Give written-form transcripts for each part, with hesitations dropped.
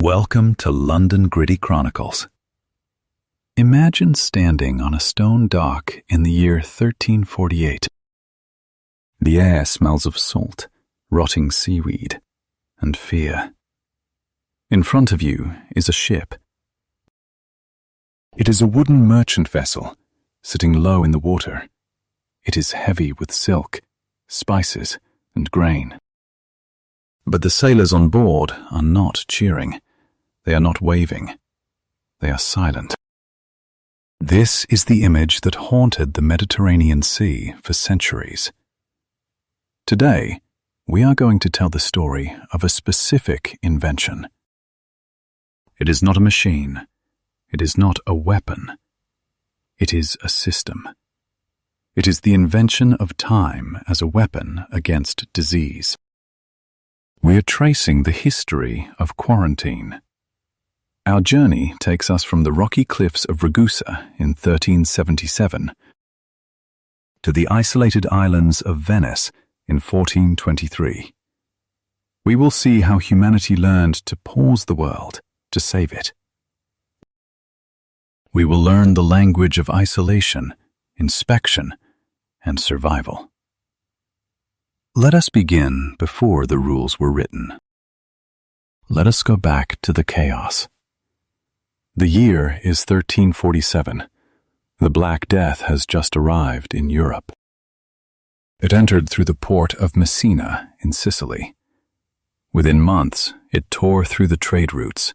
Welcome to London Gritty Chronicles. Imagine standing on a stone dock in the year 1348. The air smells of salt, rotting seaweed, and fear. In front of you is a ship. It is a wooden merchant vessel, sitting low in the water. It is heavy with silk, spices, and grain. But the sailors on board are not cheering. They are not waving. They are silent. This is the image that haunted the Mediterranean Sea for centuries. Today, we are going to tell the story of a specific invention. It is not a machine. It is not a weapon. It is a system. It is the invention of time as a weapon against disease. We are tracing the history of quarantine. Our journey takes us from the rocky cliffs of Ragusa in 1377 to the isolated islands of Venice in 1423. We will see how humanity learned to pause the world to save it. We will learn the language of isolation, inspection, and survival. Let us begin before the rules were written. Let us go back to the chaos. The year is 1347. The Black Death has just arrived in Europe. It entered through the port of Messina in Sicily. Within months, it tore through the trade routes.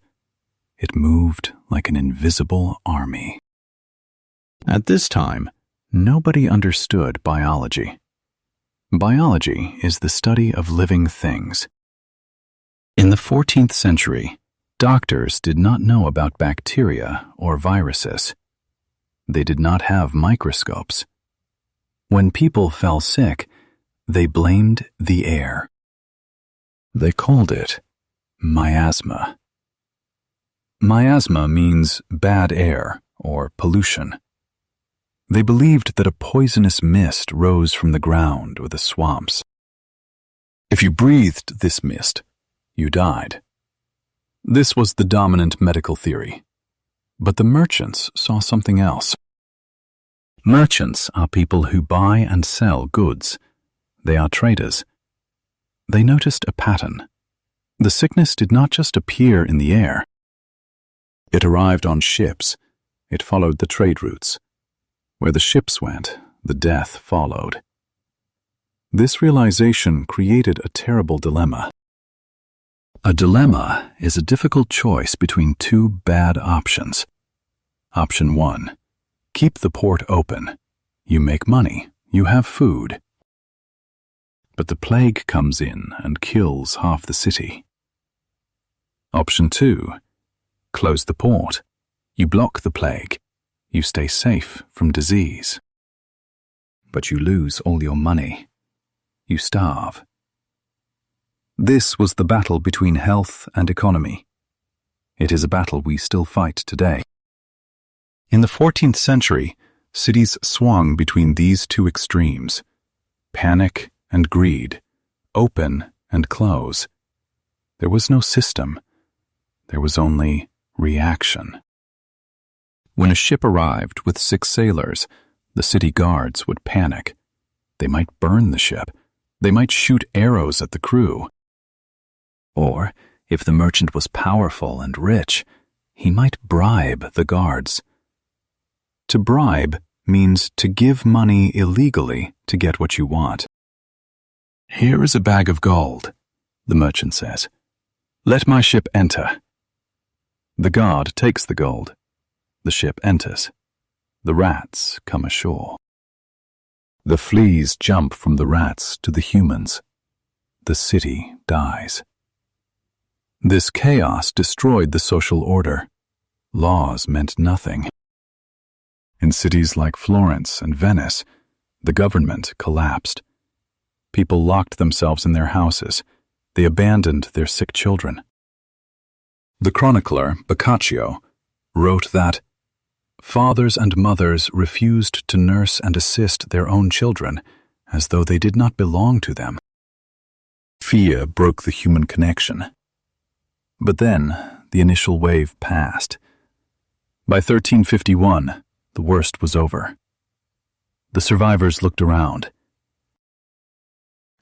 It moved like an invisible army. At this time, nobody understood biology. Biology is the study of living things. In the 14th century, doctors did not know about bacteria or viruses. They did not have microscopes. When people fell sick, they blamed the air. They called it miasma. Miasma means bad air or pollution. They believed that a poisonous mist rose from the ground or the swamps. If you breathed this mist, you died. This was the dominant medical theory. But the merchants saw something else. Merchants are people who buy and sell goods. They are traders. They noticed a pattern. The sickness did not just appear in the air. It arrived on ships. It followed the trade routes. Where the ships went, the death followed. This realization created a terrible dilemma. A dilemma is a difficult choice between two bad options. Option 1. Keep the port open. You make money. You have food. But the plague comes in and kills half the city. Option 2. Close the port. You block the plague. You stay safe from disease. But you lose all your money. You starve. This was the battle between health and economy. It is a battle we still fight today. In the 14th century, cities swung between these two extremes: panic and greed, open and close. There was no system. There was only reaction. When a ship arrived with 6 sailors, the city guards would panic. They might burn the ship. They might shoot arrows at the crew. Or, if the merchant was powerful and rich, he might bribe the guards. To bribe means to give money illegally to get what you want. "Here is a bag of gold," the merchant says. "Let my ship enter." The guard takes the gold. The ship enters. The rats come ashore. The fleas jump from the rats to the humans. The city dies. This chaos destroyed the social order. Laws meant nothing. In cities like Florence and Venice, the government collapsed. People locked themselves in their houses. They abandoned their sick children. The chronicler, Boccaccio, wrote that fathers and mothers refused to nurse and assist their own children as though they did not belong to them. Fear broke the human connection. But then, the initial wave passed. By 1351, the worst was over. The survivors looked around.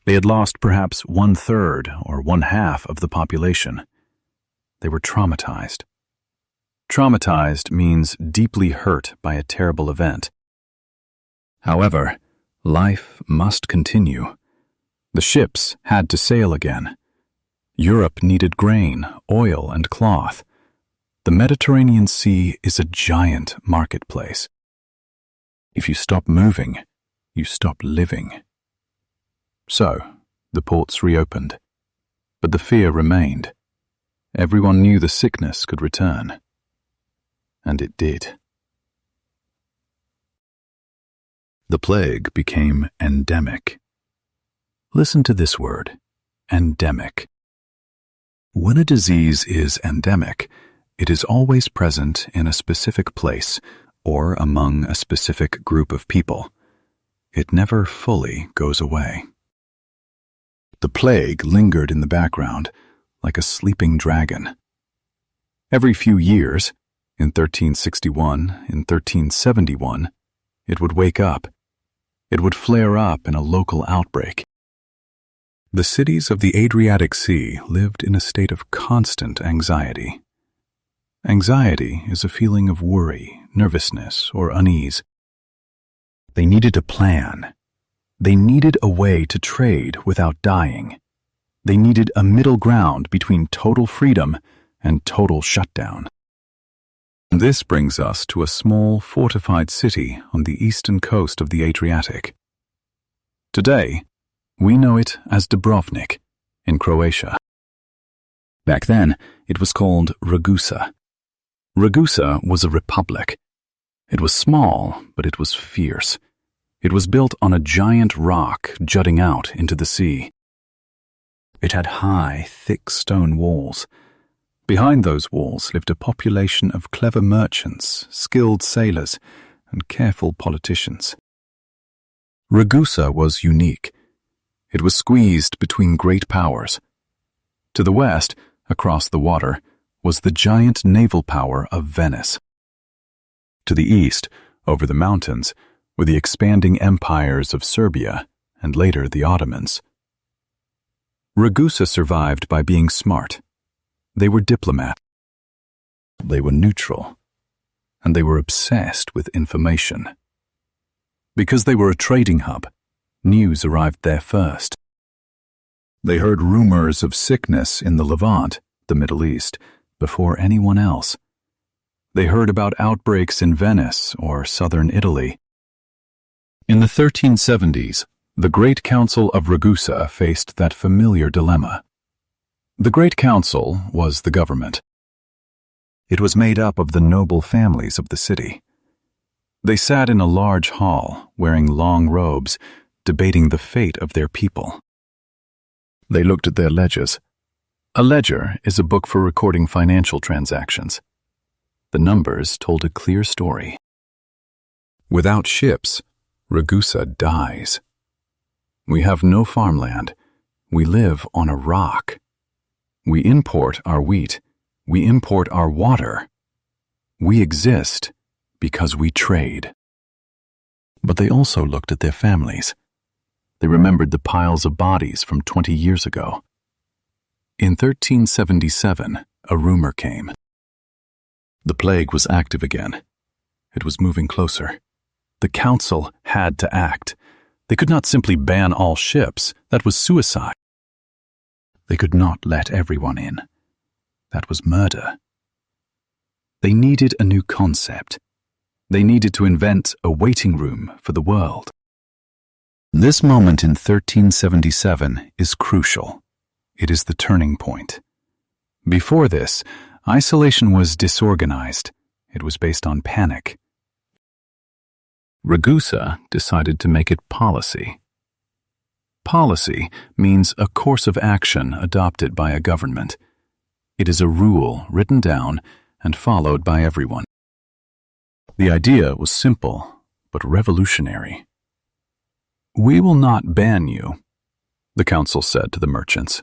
They had lost perhaps 1/3 or 1/2 of the population. They were traumatized. Traumatized means deeply hurt by a terrible event. However, life must continue. The ships had to sail again. Europe needed grain, oil, and cloth. The Mediterranean Sea is a giant marketplace. If you stop moving, you stop living. So, the ports reopened. But the fear remained. Everyone knew the sickness could return. And it did. The plague became endemic. Listen to this word, endemic. When a disease is endemic, it is always present in a specific place or among a specific group of people. It never fully goes away. The plague lingered in the background like a sleeping dragon. Every few years, in 1361, in 1371, it would wake up. It would flare up in a local outbreak. The cities of the Adriatic Sea lived in a state of constant anxiety. Anxiety is a feeling of worry, nervousness, or unease. They needed a plan. They needed a way to trade without dying. They needed a middle ground between total freedom and total shutdown. This brings us to a small, fortified city on the eastern coast of the Adriatic. Today, we know it as Dubrovnik, in Croatia. Back then, it was called Ragusa. Ragusa was a republic. It was small, but it was fierce. It was built on a giant rock jutting out into the sea. It had high, thick stone walls. Behind those walls lived a population of clever merchants, skilled sailors, and careful politicians. Ragusa was unique. It was squeezed between great powers. To the west, across the water, was the giant naval power of Venice. To the east, over the mountains, were the expanding empires of Serbia and later the Ottomans. Ragusa survived by being smart. They were diplomats. They were neutral. And they were obsessed with information. Because they were a trading hub, news arrived there first. They heard rumors of sickness in the Levant, the Middle East, before anyone else. They heard about outbreaks in Venice or southern Italy. In the 1370s, the Great Council of Ragusa faced that familiar dilemma. The Great Council was the government. It was made up of the noble families of the city. They sat in a large hall, wearing long robes, debating the fate of their people. They looked at their ledgers. A ledger is a book for recording financial transactions. The numbers told a clear story. Without ships, Ragusa dies. We have no farmland. We live on a rock. We import our wheat. We import our water. We exist because we trade. But they also looked at their families. They remembered the piles of bodies from 20 years ago. In 1377, a rumor came. The plague was active again. It was moving closer. The council had to act. They could not simply ban all ships. That was suicide. They could not let everyone in. That was murder. They needed a new concept. They needed to invent a waiting room for the world. This moment in 1377 is crucial. It is the turning point. Before this, isolation was disorganized. It was based on panic. Ragusa decided to make it policy. Policy means a course of action adopted by a government. It is a rule written down and followed by everyone. The idea was simple, but revolutionary. "We will not ban you," the council said to the merchants,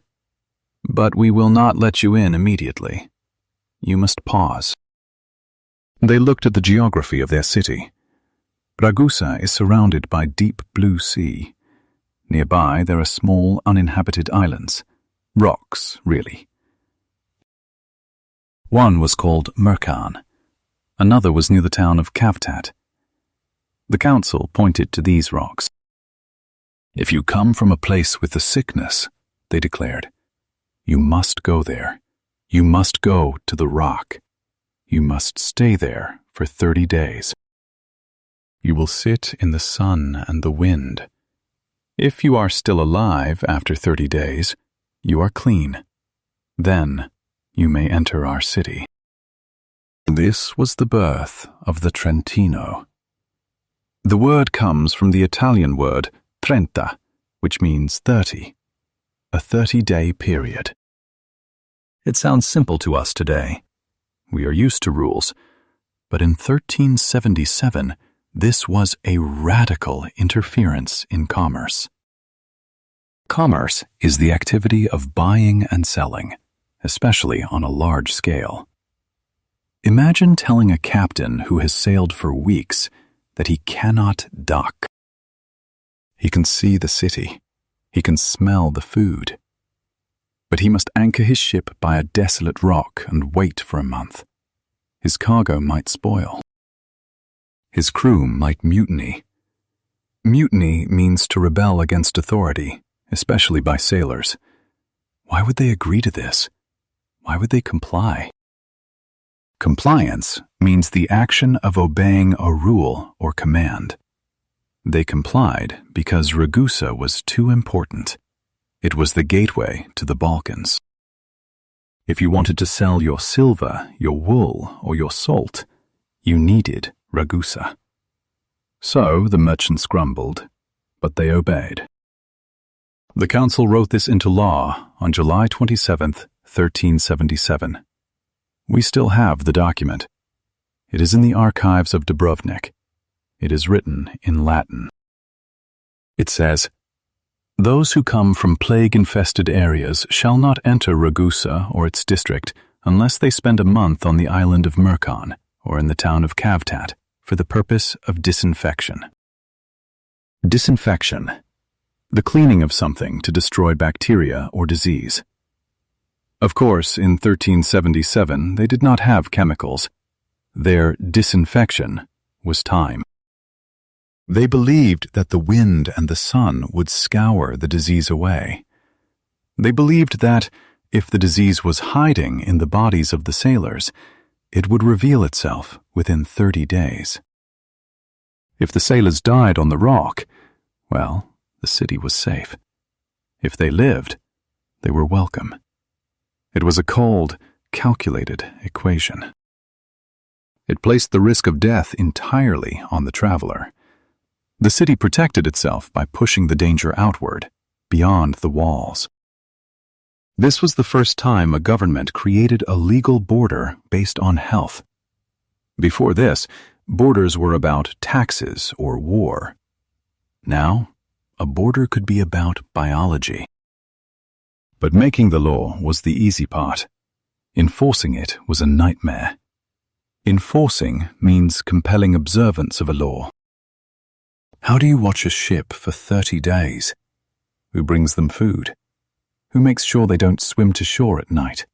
"but we will not let you in immediately. you must pause. They looked at the geography of their city. Ragusa is surrounded by deep blue sea. Nearby there are small uninhabited islands. Rocks, really. One was called Merkan. Another was near the town of Kavtat. The council pointed to these rocks. If you come from a place with the sickness, they declared, you must go there. You must go to the rock. You must stay there for 30 days. You will sit in the sun and the wind. If you are still alive after 30 days, you are clean. Then you may enter our city. This was the birth of the Trentino. The word comes from the Italian word trenta, which means 30, a 30-day period. It sounds simple to us today. We are used to rules, but in 1377, this was a radical interference in commerce. Commerce is the activity of buying and selling, especially on a large scale. Imagine telling a captain who has sailed for weeks that he cannot dock. He can see the city. He can smell the food. But he must anchor his ship by a desolate rock and wait for a month. His cargo might spoil. His crew might mutiny. Mutiny means to rebel against authority, especially by sailors. Why would they agree to this? Why would they comply? Compliance means the action of obeying a rule or command. They complied because Ragusa was too important. It was the gateway to the Balkans. If you wanted to sell your silver, your wool, or your salt, you needed Ragusa. So the merchants grumbled, but they obeyed. The council wrote this into law on July 27, 1377. We still have the document. It is in the archives of Dubrovnik. It is written in Latin. It says, "Those who come from plague-infested areas shall not enter Ragusa or its district unless they spend a month on the island of Merkan or in the town of Kavtat for the purpose of disinfection." Disinfection, the cleaning of something to destroy bacteria or disease. Of course, in 1377, they did not have chemicals. Their disinfection was time. They believed that the wind and the sun would scour the disease away. They believed that, if the disease was hiding in the bodies of the sailors, it would reveal itself within 30 days. If the sailors died on the rock, well, the city was safe. If they lived, they were welcome. It was a cold, calculated equation. It placed the risk of death entirely on the traveler. The city protected itself by pushing the danger outward, beyond the walls. This was the first time a government created a legal border based on health. Before this, borders were about taxes or war. Now, a border could be about biology. But making the law was the easy part. Enforcing it was a nightmare. Enforcing means compelling observance of a law. How do you watch a ship for 30 days? Who brings them food? Who makes sure they don't swim to shore at night?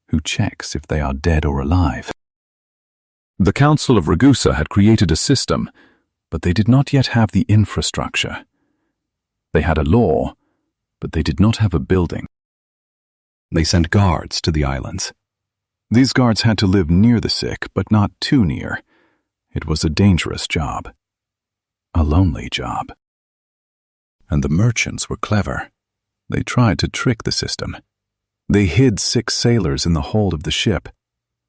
Who checks if they are dead or alive? The Council of Ragusa had created a system, but they did not yet have the infrastructure. They had a law, but they did not have a building. They sent guards to the islands. These guards had to live near the sick, but not too near. It was a dangerous job. A lonely job. And the merchants were clever. They tried to trick the system. They hid sick sailors in the hold of the ship.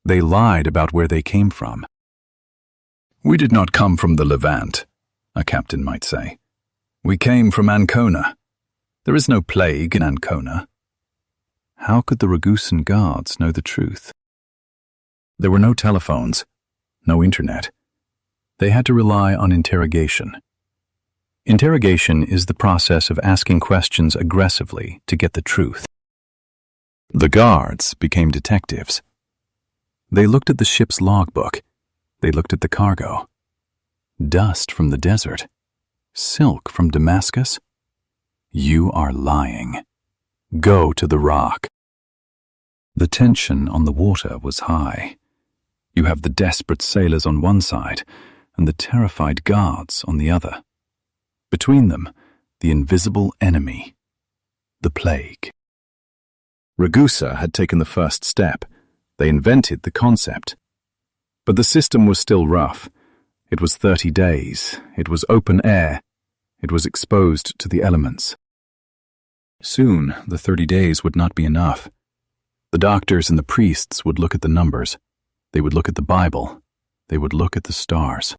They lied about where they came from. "We did not come from the Levant," a captain might say. "We came from Ancona. There is no plague in Ancona." How could the Ragusan guards know the truth? There were no telephones, no internet. They had to rely on interrogation. Interrogation is the process of asking questions aggressively to get the truth. The guards became detectives. They looked at the ship's logbook. They looked at the cargo. Dust from the desert. Silk from Damascus. You are lying. Go to the rock. The tension on the water was high. You have the desperate sailors on one side and the terrified guards on the other. Between them, the invisible enemy, the plague. Ragusa had taken the first step. They invented the concept. But the system was still rough. It was 30 days. It was open air. It was exposed to the elements. Soon, the 30 days would not be enough. The doctors and the priests would look at the numbers. They would look at the Bible. They would look at the stars.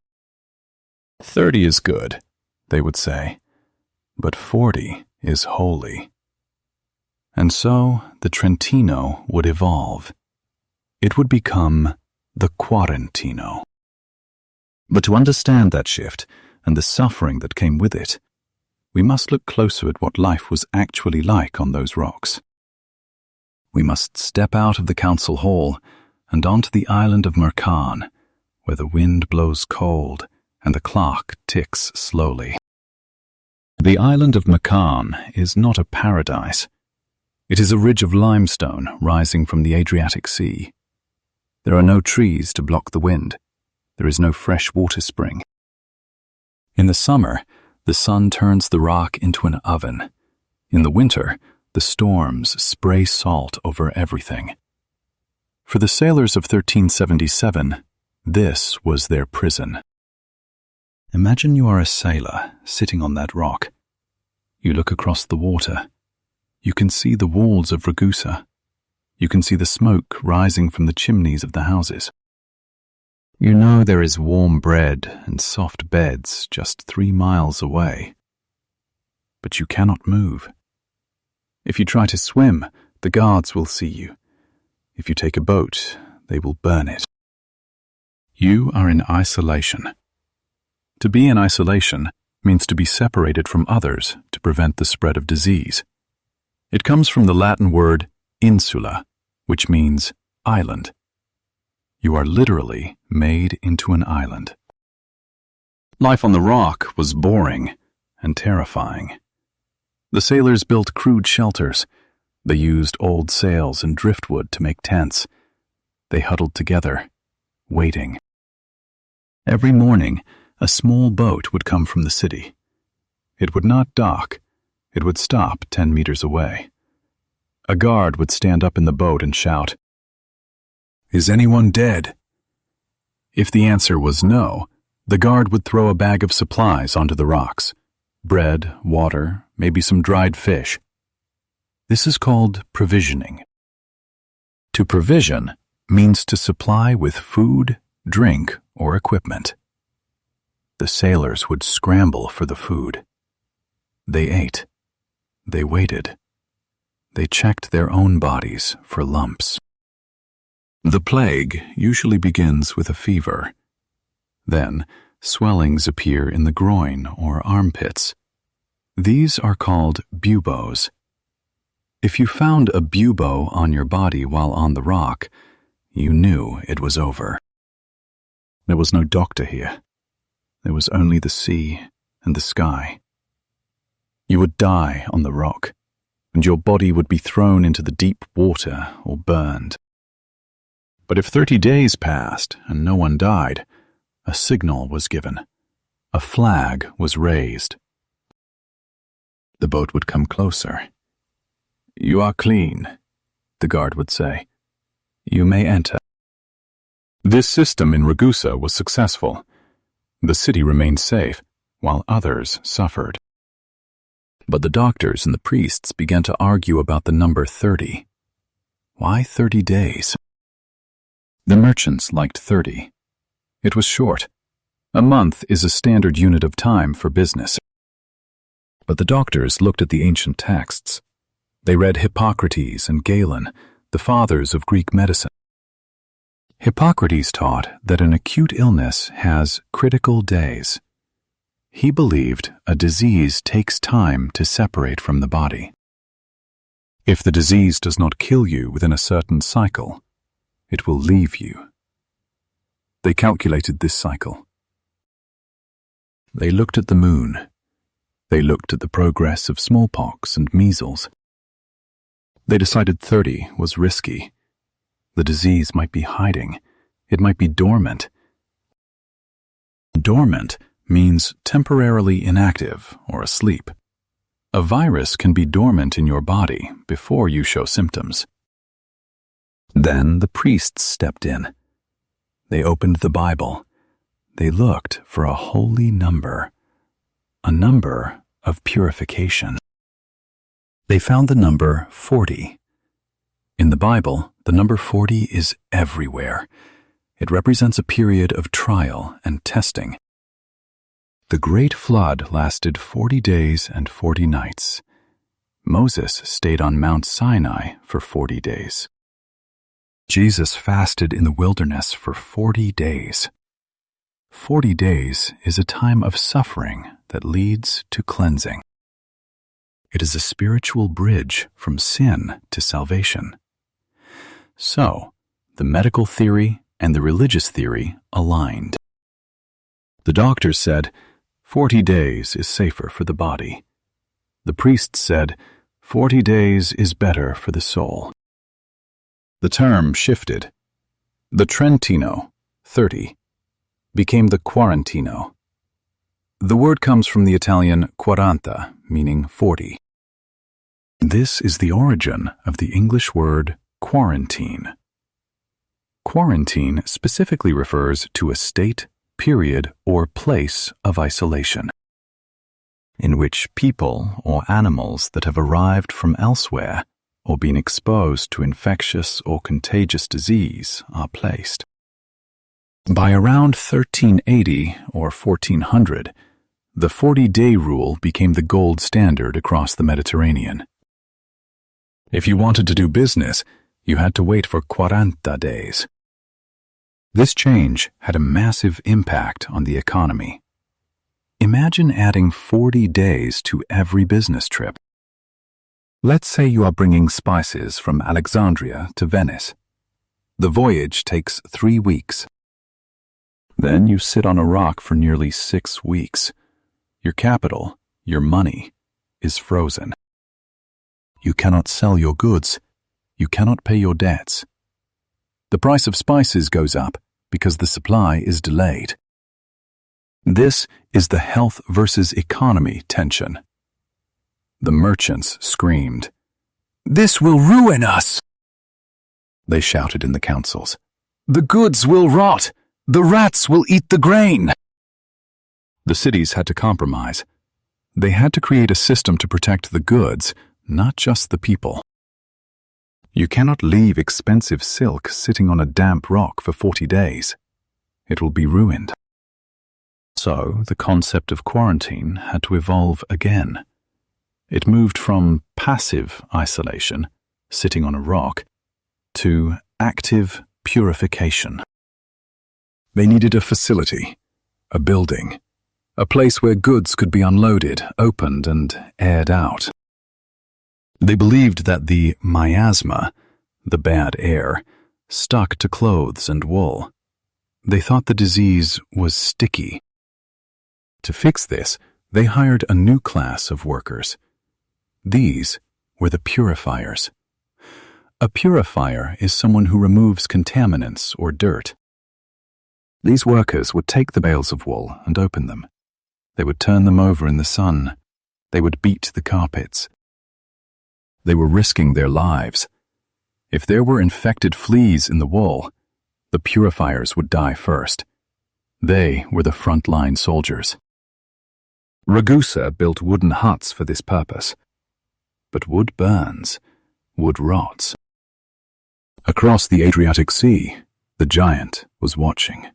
30 is good, they would say, but 40 is holy. And so the Trentino would evolve. It would become the Quarantino. But to understand that shift and the suffering that came with it, we must look closer at what life was actually like on those rocks. We must step out of the council hall and onto the island of Mercan, where the wind blows cold and the clock ticks slowly. The island of Mercan is not a paradise. It is a ridge of limestone rising from the Adriatic Sea. There are no trees to block the wind. There is no fresh water spring. In the summer, the sun turns the rock into an oven. In the winter, the storms spray salt over everything. For the sailors of 1377, this was their prison. Imagine you are a sailor sitting on that rock. You look across the water. You can see the walls of Ragusa. You can see the smoke rising from the chimneys of the houses. You know there is warm bread and soft beds just 3 miles away. But you cannot move. If you try to swim, the guards will see you. If you take a boat, they will burn it. You are in isolation. To be in isolation means to be separated from others to prevent the spread of disease. It comes from the Latin word insula, which means island. You are literally made into an island. Life on the rock was boring and terrifying. The sailors built crude shelters. They used old sails and driftwood to make tents. They huddled together, waiting. Every morning, a small boat would come from the city. It would not dock. It would stop 10 meters away. A guard would stand up in the boat and shout, "Is anyone dead?" If the answer was no, the guard would throw a bag of supplies onto the rocks. Bread, water, maybe some dried fish. This is called provisioning. To provision means to supply with food, drink, or equipment. The sailors would scramble for the food. They ate. They waited. They checked their own bodies for lumps. The plague usually begins with a fever. Then, swellings appear in the groin or armpits. These are called buboes. If you found a bubo on your body while on the rock, you knew it was over. There was no doctor here. There was only the sea and the sky. You would die on the rock, and your body would be thrown into the deep water or burned. But if 30 days passed and no one died, a signal was given. A flag was raised. The boat would come closer. "You are clean," the guard would say. "You may enter." This system in Ragusa was successful. The city remained safe, while others suffered. But the doctors and the priests began to argue about the number 30. Why 30 days? The merchants liked 30. It was short. A month is a standard unit of time for business. But the doctors looked at the ancient texts. They read Hippocrates and Galen, the fathers of Greek medicine. Hippocrates taught that an acute illness has critical days. He believed a disease takes time to separate from the body. If the disease does not kill you within a certain cycle, it will leave you They calculated this cycle. They looked at the moon. They looked at the progress of smallpox and measles. They decided 30 was risky. The disease might be hiding. It might be dormant. Dormant means temporarily inactive or asleep. A virus can be dormant in your body before you show symptoms. Then the priests stepped in. They opened the Bible. They looked for a holy number, a number of purification. They found the number 40. In the Bible, the number 40 is everywhere. It represents a period of trial and testing. The Great Flood lasted 40 days and 40 nights. Moses stayed on Mount Sinai for 40 days. Jesus fasted in the wilderness for 40 days. 40 days is a time of suffering that leads to cleansing. It is a spiritual bridge from sin to salvation. So, the medical theory and the religious theory aligned. The doctors said, 40 days is safer for the body. The priests said, 40 days is better for the soul. The term shifted. The Trentino, 30, became the Quarantino. The word comes from the Italian quaranta, meaning 40. This is the origin of the English word quarantine. Quarantine specifically refers to a state, period, or place of isolation, in which people or animals that have arrived from elsewhere or been exposed to infectious or contagious disease are placed. By around 1380 or 1400, the 40-day rule became the gold standard across the Mediterranean. If you wanted to do business, you had to wait for 40 days. This change had a massive impact on the economy. Imagine adding 40 days to every business trip. Let's say you are bringing spices from Alexandria to Venice. The voyage takes 3 weeks. Then you sit on a rock for nearly 6 weeks. Your capital, your money, is frozen. You cannot sell your goods. You cannot pay your debts. The price of spices goes up because the supply is delayed. This is the health versus economy tension. The merchants screamed, "This will ruin us!" They shouted in the councils, "The goods will rot! The rats will eat the grain!" The cities had to compromise. They had to create a system to protect the goods, not just the people. You cannot leave expensive silk sitting on a damp rock for 40 days. It will be ruined. So the concept of quarantine had to evolve again. It moved from passive isolation, sitting on a rock, to active purification. They needed a facility, a building, a place where goods could be unloaded, opened, and aired out. They believed that the miasma, the bad air, stuck to clothes and wool. They thought the disease was sticky. To fix this, they hired a new class of workers. These were the purifiers. A purifier is someone who removes contaminants or dirt. These workers would take the bales of wool and open them. They would turn them over in the sun. They would beat the carpets. They were risking their lives. If there were infected fleas in the wool, the purifiers would die first. They were the front-line soldiers. Ragusa built wooden huts for this purpose. But wood burns, wood rots. Across the Adriatic Sea, the giant was watching.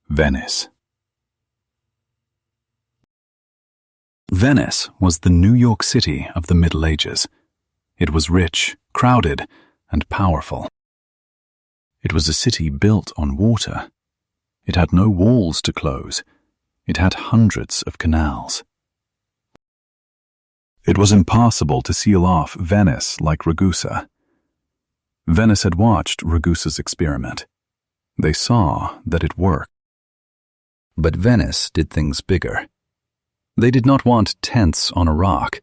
Venice. Venice was the New York City of the Middle Ages. It was rich, crowded, and powerful. It was a city built on water. It had no walls to close. It had hundreds of canals. It was impossible to seal off Venice like Ragusa. Venice had watched Ragusa's experiment. They saw that it worked. But Venice did things bigger. They did not want tents on a rock.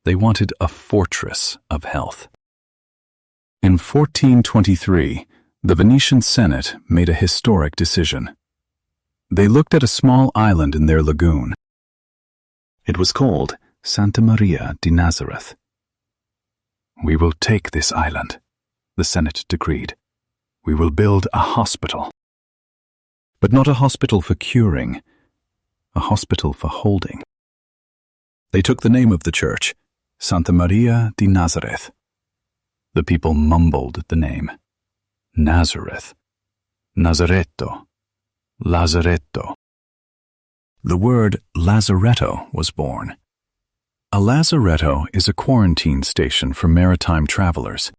They wanted a fortress of health. In 1423, the Venetian Senate made a historic decision. They looked at a small island in their lagoon. It was called Santa Maria di Nazareth. "We will take this island," the Senate decreed. "We will build a hospital. But not a hospital for curing, a hospital for holding." They took the name of the church, Santa Maria di Nazareth. The people mumbled the name. Nazareth, Lazaretto, Lazaretto. The word Lazaretto was born. A lazaretto is a quarantine station for maritime travelers.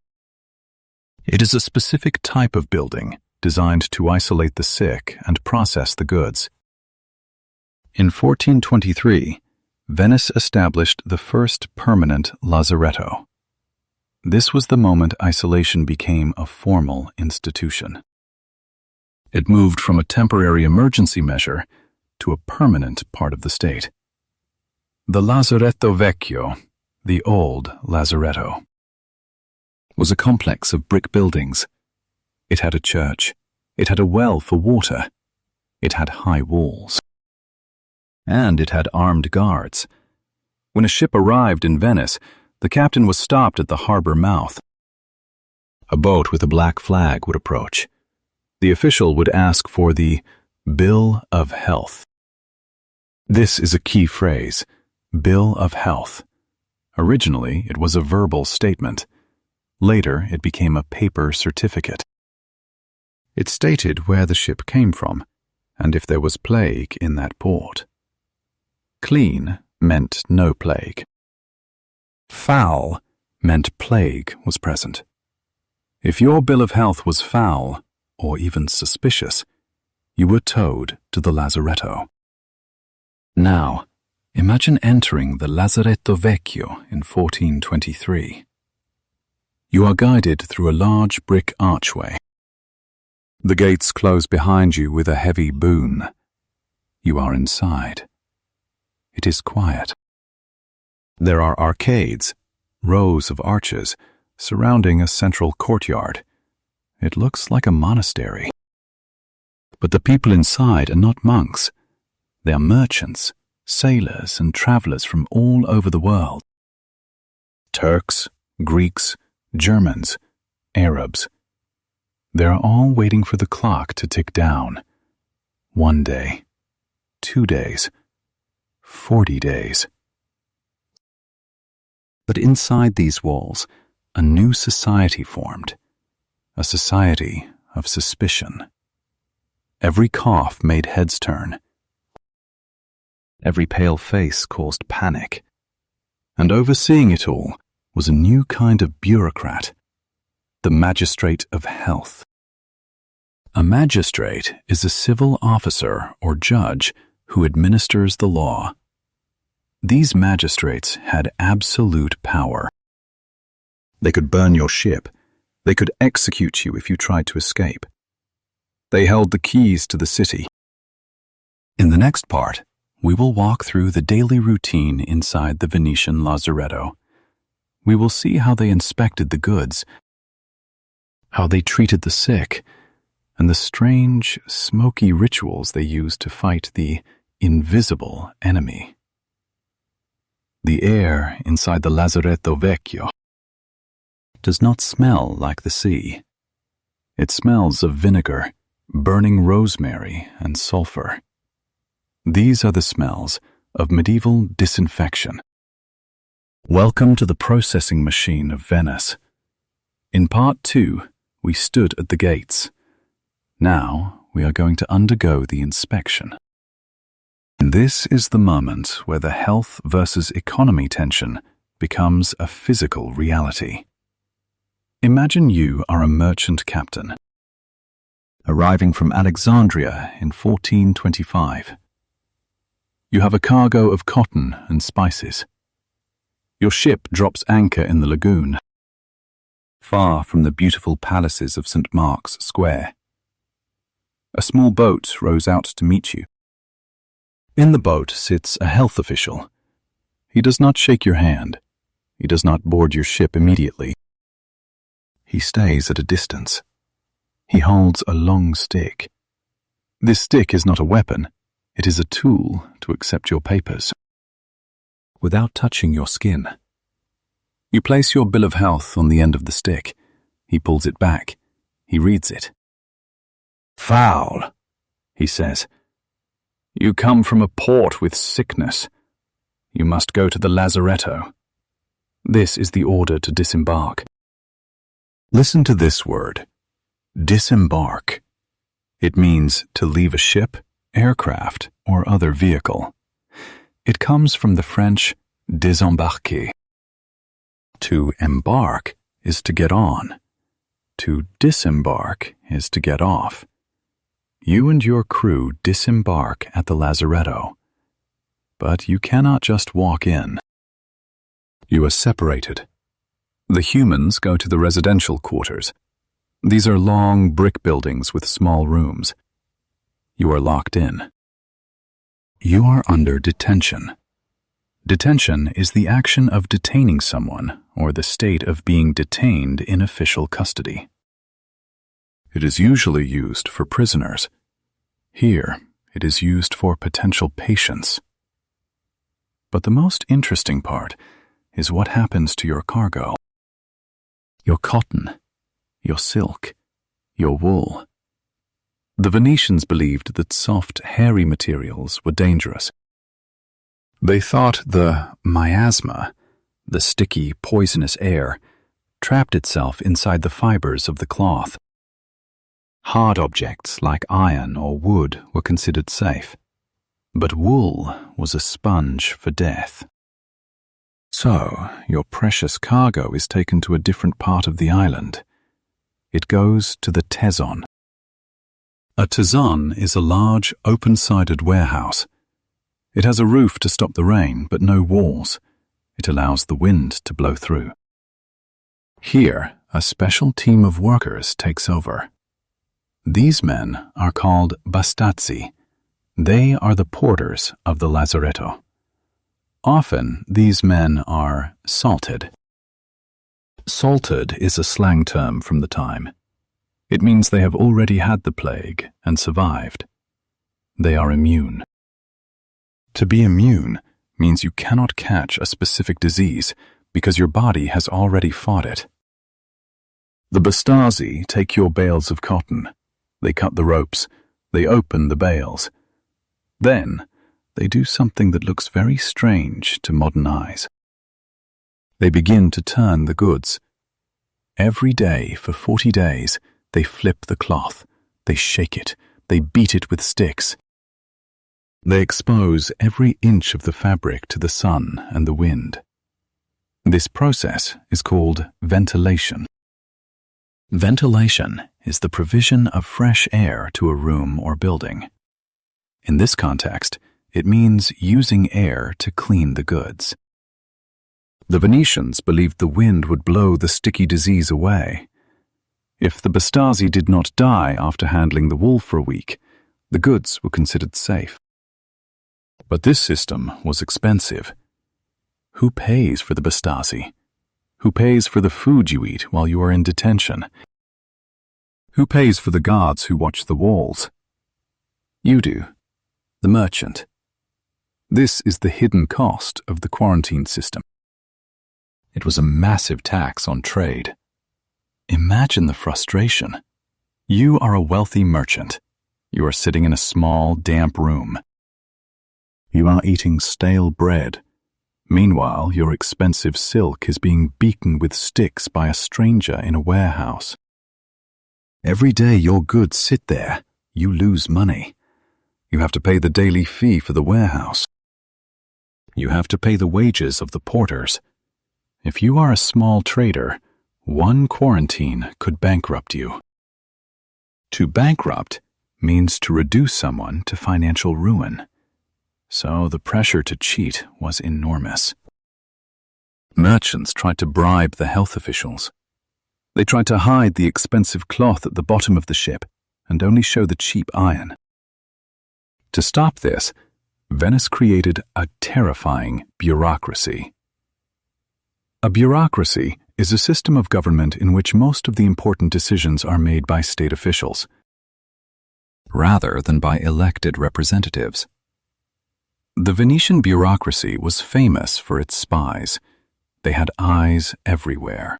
It is a specific type of building designed to isolate the sick and process the goods. In 1423, Venice established the first permanent lazaretto. This was the moment isolation became a formal institution. It moved from a temporary emergency measure to a permanent part of the state. The Lazaretto Vecchio, the old Lazaretto, was a complex of brick buildings. It had a church. It had a well for water. It had high walls. And it had armed guards. When a ship arrived in Venice, the captain was stopped at the harbor mouth. A boat with a black flag would approach. The official would ask for the Bill of Health. This is a key phrase, Bill of Health. Originally, it was a verbal statement. Later, it became a paper certificate. It stated where the ship came from, and if there was plague in that port. Clean meant no plague. Foul meant plague was present. If your bill of health was foul, or even suspicious, you were towed to the Lazaretto. Now, imagine entering the Lazaretto Vecchio in 1423. You are guided through a large brick archway. The gates close behind you with a heavy boon. You are inside. It is quiet. There are arcades, rows of arches, surrounding a central courtyard. It looks like a monastery. But the people inside are not monks. They are merchants, sailors, and travelers from all over the world. Turks, Greeks, Germans, Arabs. They are all waiting for the clock to tick down. 1 day, 2 days, 40 days. But inside these walls, a new society formed, a society of suspicion. Every cough made heads turn. Every pale face caused panic. And overseeing it all was a new kind of bureaucrat, the magistrate of health. A magistrate is a civil officer or judge who administers the law. These magistrates had absolute power. They could burn your ship. They could execute you if you tried to escape. They held the keys to the city. In the next part, we will walk through the daily routine inside the Venetian Lazaretto. We will see how they inspected the goods, how they treated the sick, and the strange, smoky rituals they used to fight the invisible enemy. The air inside the Lazaretto Vecchio does not smell like the sea. It smells of vinegar, burning rosemary, and sulfur. These are the smells of medieval disinfection. Welcome to the processing machine of Venice. In part 2, we stood at the gates. Now we are going to undergo the inspection. And this is the moment where the health versus economy tension becomes a physical reality. Imagine you are a merchant captain, arriving from Alexandria in 1425. You have a cargo of cotton and spices. Your ship drops anchor in the lagoon, far from the beautiful palaces of St. Mark's Square. A small boat rows out to meet you. In the boat sits a health official. He does not shake your hand. He does not board your ship immediately. He stays at a distance. He holds a long stick. This stick is not a weapon. It is a tool to accept your papers without touching your skin. You place your bill of health on the end of the stick. He pulls it back. He reads it. "Foul," he says. "You come from a port with sickness. You must go to the Lazaretto." This is the order to disembark. Listen to this word, disembark. It means to leave a ship, aircraft, or other vehicle. It comes from the French désembarquer. To embark is to get on. To disembark is to get off. You and your crew disembark at the Lazaretto. But you cannot just walk in. You are separated. The humans go to the residential quarters. These are long brick buildings with small rooms. You are locked in. You are under detention. Detention is the action of detaining someone or the state of being detained in official custody. It is usually used for prisoners. Here, it is used for potential patients. But the most interesting part is what happens to your cargo. Your cotton, your silk, your wool. The Venetians believed that soft, hairy materials were dangerous. They thought the miasma, the sticky, poisonous air, trapped itself inside the fibers of the cloth. Hard objects like iron or wood were considered safe, but wool was a sponge for death. So, your precious cargo is taken to a different part of the island. It goes to the Tezon. A Tezon is a large, open-sided warehouse. It has a roof to stop the rain, but no walls. It allows the wind to blow through. Here, a special team of workers takes over. These men are called bastazzi. They are the porters of the Lazaretto. Often, these men are salted. Salted is a slang term from the time. It means they have already had the plague and survived. They are immune. To be immune means you cannot catch a specific disease because your body has already fought it. The bastazzi take your bales of cotton. They cut the ropes. They open the bales. Then, they do something that looks very strange to modern eyes. They begin to turn the goods. Every day for 40 days, they flip the cloth. They shake it. They beat it with sticks. They expose every inch of the fabric to the sun and the wind. This process is called ventilation. Ventilation is the provision of fresh air to a room or building. In this context, it means using air to clean the goods. The Venetians believed the wind would blow the sticky disease away. If the bastazzi did not die after handling the wool for a week, the goods were considered safe. But this system was expensive. Who pays for the bastazzi? Who pays for the food you eat while you are in detention? Who pays for the guards who watch the walls? You do, the merchant. This is the hidden cost of the quarantine system. It was a massive tax on trade. Imagine the frustration. You are a wealthy merchant. You are sitting in a small, damp room. You are eating stale bread. Meanwhile, your expensive silk is being beaten with sticks by a stranger in a warehouse. Every day your goods sit there, you lose money. You have to pay the daily fee for the warehouse. You have to pay the wages of the porters. If you are a small trader, one quarantine could bankrupt you. To bankrupt means to reduce someone to financial ruin. So the pressure to cheat was enormous. Merchants tried to bribe the health officials. They tried to hide the expensive cloth at the bottom of the ship and only show the cheap iron. To stop this, Venice created a terrifying bureaucracy. A bureaucracy is a system of government in which most of the important decisions are made by state officials, rather than by elected representatives. The Venetian bureaucracy was famous for its spies. They had eyes everywhere.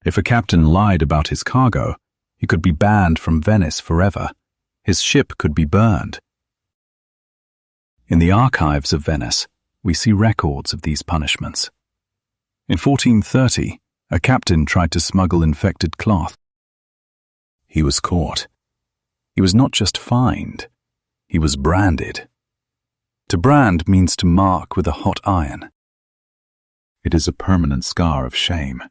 If a captain lied about his cargo, he could be banned from Venice forever. His ship could be burned. In the archives of Venice, we see records of these punishments. In 1430, a captain tried to smuggle infected cloth. He was caught. He was not just fined, he was branded. To brand means to mark with a hot iron. It is a permanent scar of shame.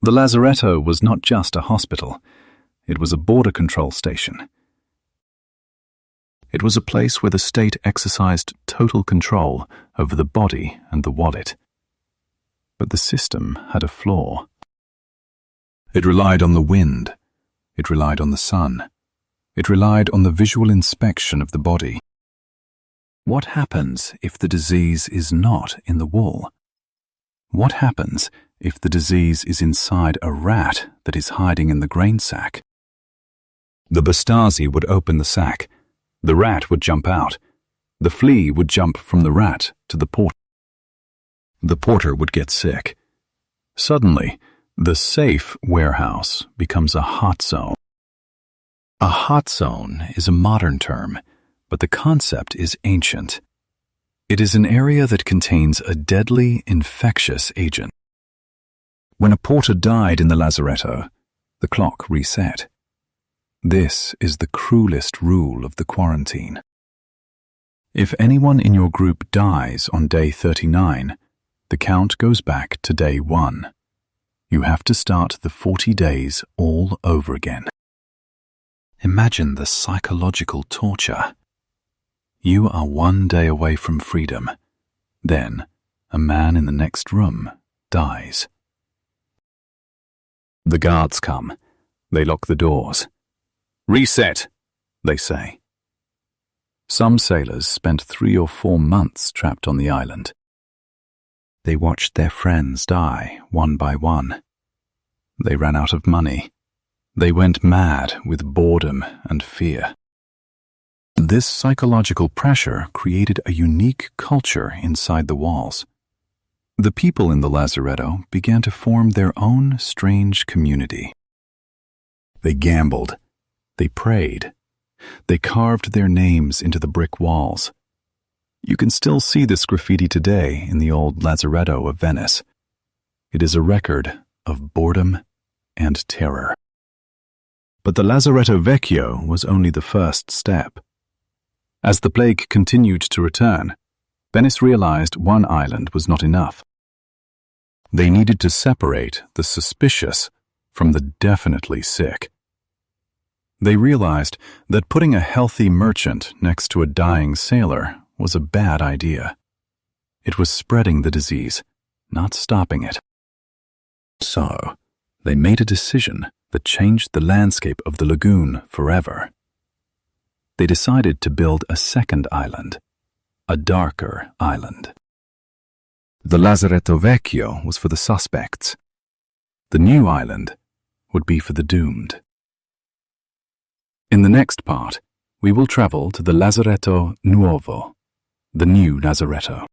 The Lazaretto was not just a hospital, it was a border control station. It was a place where the state exercised total control over the body and the wallet. But the system had a flaw. It relied on the wind. It relied on the sun. It relied on the visual inspection of the body. What happens if the disease is not in the wall? What happens if the disease is inside a rat that is hiding in the grain sack? The Bastasi would open the sack. The rat would jump out. The flea would jump from the rat to the porter. The porter would get sick. Suddenly, the safe warehouse becomes a hot zone. A hot zone is a modern term, but the concept is ancient. It is an area that contains a deadly, infectious agent. When a porter died in the Lazaretto, the clock reset. This is the cruelest rule of the quarantine. If anyone in your group dies on day 39, the count goes back to day 1. You have to start the 40 days all over again. Imagine the psychological torture. You are 1 day away from freedom. Then, a man in the next room dies. The guards come. They lock the doors. "Reset," they say. Some sailors spent 3 or 4 months trapped on the island. They watched their friends die one by one. They ran out of money. They went mad with boredom and fear. This psychological pressure created a unique culture inside the walls. The people in the Lazaretto began to form their own strange community. They gambled. They prayed. They carved their names into the brick walls. You can still see this graffiti today in the old Lazaretto of Venice. It is a record of boredom and terror. But the Lazaretto Vecchio was only the first step. As the plague continued to return, Venice realized one island was not enough. They needed to separate the suspicious from the definitely sick. They realized that putting a healthy merchant next to a dying sailor was a bad idea. It was spreading the disease, not stopping it. So, they made a decision that changed the landscape of the lagoon forever. They decided to build a second island, a darker island. The Lazaretto Vecchio was for the suspects. The new island would be for the doomed. In the next part, we will travel to the Lazaretto Nuovo, the new Lazaretto.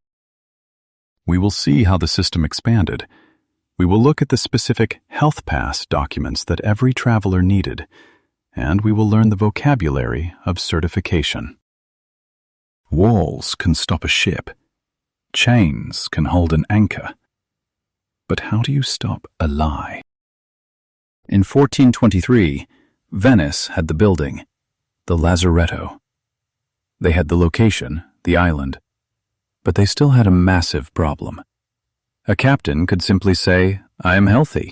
We will see how the system expanded. We will look at the specific health pass documents that every traveler needed, and we will learn the vocabulary of certification. Walls can stop a ship. Chains can hold an anchor. But how do you stop a lie? In 1423, Venice had the building, the Lazaretto. They had the location, the island, but they still had a massive problem. A captain could simply say, "I am healthy."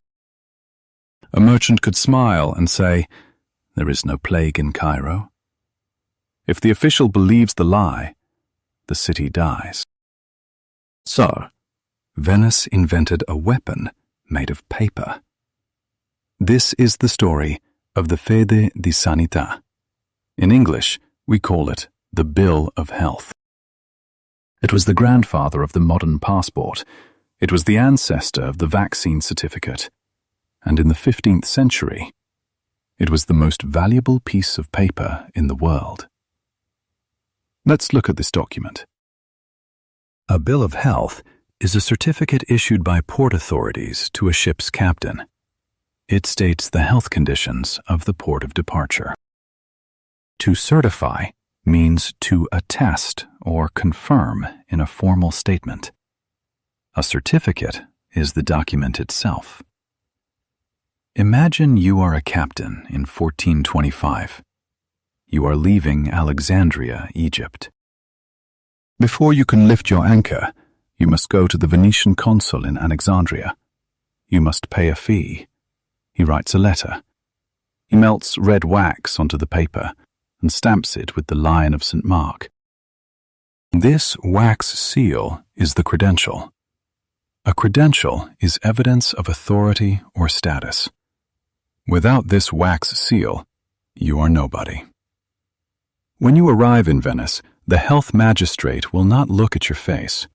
A merchant could smile and say, "There is no plague in Cairo." If the official believes the lie, the city dies. So, Venice invented a weapon made of paper. This is the story of the Fede di Sanità. In English, we call it the Bill of Health. It was the grandfather of the modern passport. It was the ancestor of the vaccine certificate. And in the 15th century, it was the most valuable piece of paper in the world. Let's look at this document. A Bill of Health is a certificate issued by port authorities to a ship's captain. It states the health conditions of the port of departure. To certify means to attest or confirm in a formal statement. A certificate is the document itself. Imagine you are a captain in 1425. You are leaving Alexandria, Egypt. Before you can lift your anchor, you must go to the Venetian consul in Alexandria. You must pay a fee. He writes a letter. He melts red wax onto the paper and stamps it with the Lion of St. Mark. This wax seal is the credential. A credential is evidence of authority or status. Without this wax seal, you are nobody. When you arrive in Venice, the health magistrate will not look at your face.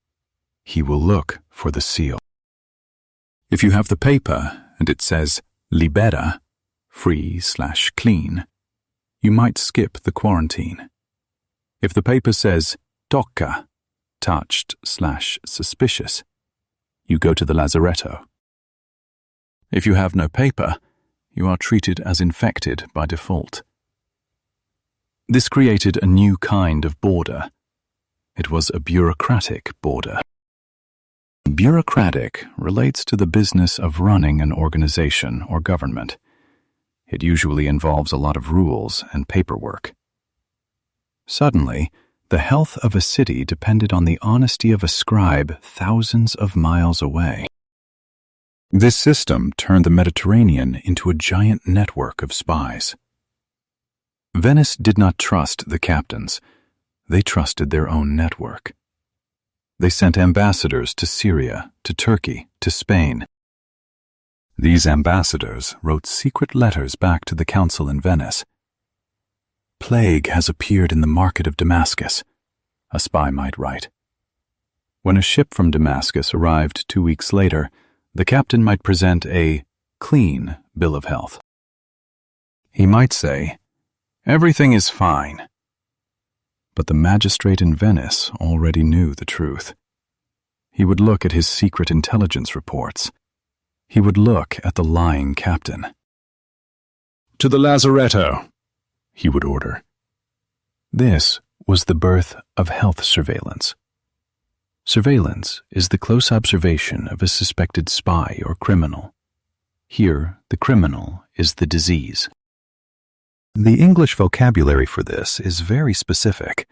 He will look for the seal. If you have the paper and it says libera, free/clean, you might skip the quarantine. If the paper says tocca, touched/suspicious, you go to the Lazaretto. If you have no paper, you are treated as infected by default. This created a new kind of border. It was a bureaucratic border. Bureaucratic relates to the business of running an organization or government. It usually involves a lot of rules and paperwork. Suddenly, the health of a city depended on the honesty of a scribe thousands of miles away. This system turned the Mediterranean into a giant network of spies. Venice did not trust the captains. They trusted their own network. They sent ambassadors to Syria, to Turkey, to Spain. These ambassadors wrote secret letters back to the council in Venice. Plague has appeared in the market of Damascus, a spy might write. When a ship from Damascus arrived 2 weeks later, the captain might present a clean bill of health. He might say, "Everything is fine." But the magistrate in Venice already knew the truth. He would look at his secret intelligence reports. He would look at the lying captain. "To the Lazaretto," he would order. This was the birth of health surveillance. Surveillance is the close observation of a suspected spy or criminal. Here, the criminal is the disease. The English vocabulary for this is very specific.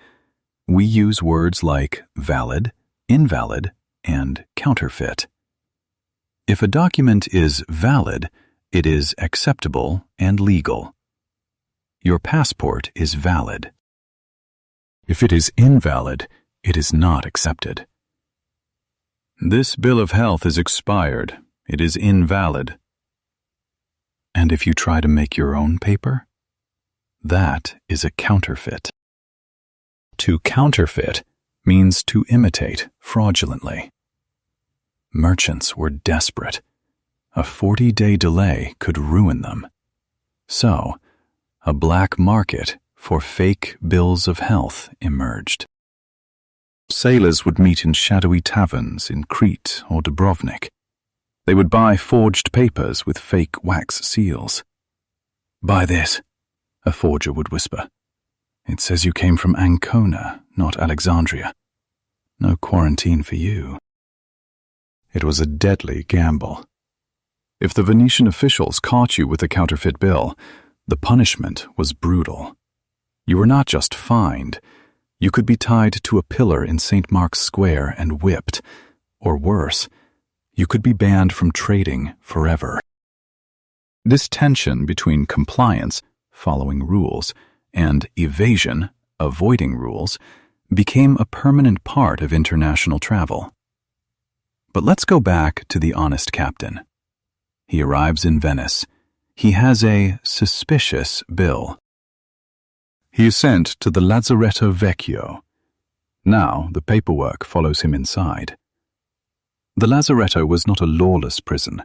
We use words like valid, invalid, and counterfeit. If a document is valid, it is acceptable and legal. Your passport is valid. If it is invalid, it is not accepted. This bill of health is expired. It is invalid. And if you try to make your own paper, that is a counterfeit. To counterfeit means to imitate fraudulently. Merchants were desperate. A 40-day delay could ruin them. So, a black market for fake bills of health emerged. Sailors would meet in shadowy taverns in Crete or Dubrovnik. They would buy forged papers with fake wax seals. "Buy this," a forger would whisper. "It says you came from Ancona, not Alexandria. No quarantine for you." It was a deadly gamble. If the Venetian officials caught you with a counterfeit bill, the punishment was brutal. You were not just fined. You could be tied to a pillar in St. Mark's Square and whipped, or worse, you could be banned from trading forever. This tension between compliance, following rules, and evasion, avoiding rules, became a permanent part of international travel. But let's go back to the honest captain. He arrives in Venice. He has a suspicious bill. He is sent to the Lazaretto Vecchio. Now the paperwork follows him inside. The Lazaretto was not a lawless prison.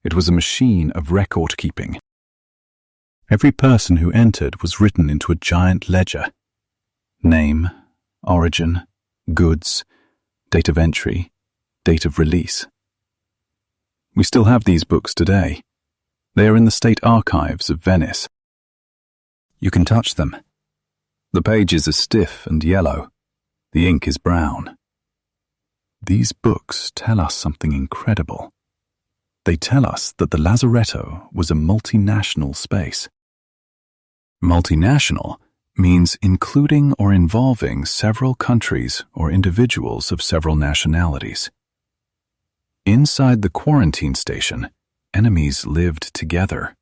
It was a machine of record-keeping. Every person who entered was written into a giant ledger. Name, origin, goods, date of entry, date of release. We still have these books today. They are in the state archives of Venice. You can touch them. The pages are stiff and yellow. The ink is brown. These books tell us something incredible. They tell us that the Lazaretto was a multinational space. Multinational means including or involving several countries or individuals of several nationalities. Inside the quarantine station, enemies lived together.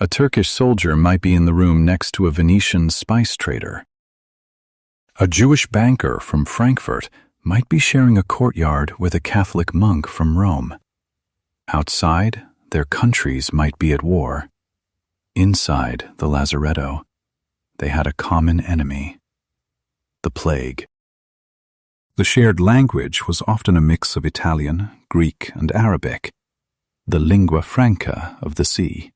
A Turkish soldier might be in the room next to a Venetian spice trader. A Jewish banker from Frankfurt might be sharing a courtyard with a Catholic monk from Rome. Outside, their countries might be at war. Inside the Lazaretto, they had a common enemy: the plague. The shared language was often a mix of Italian, Greek, and Arabic, the lingua franca of the sea.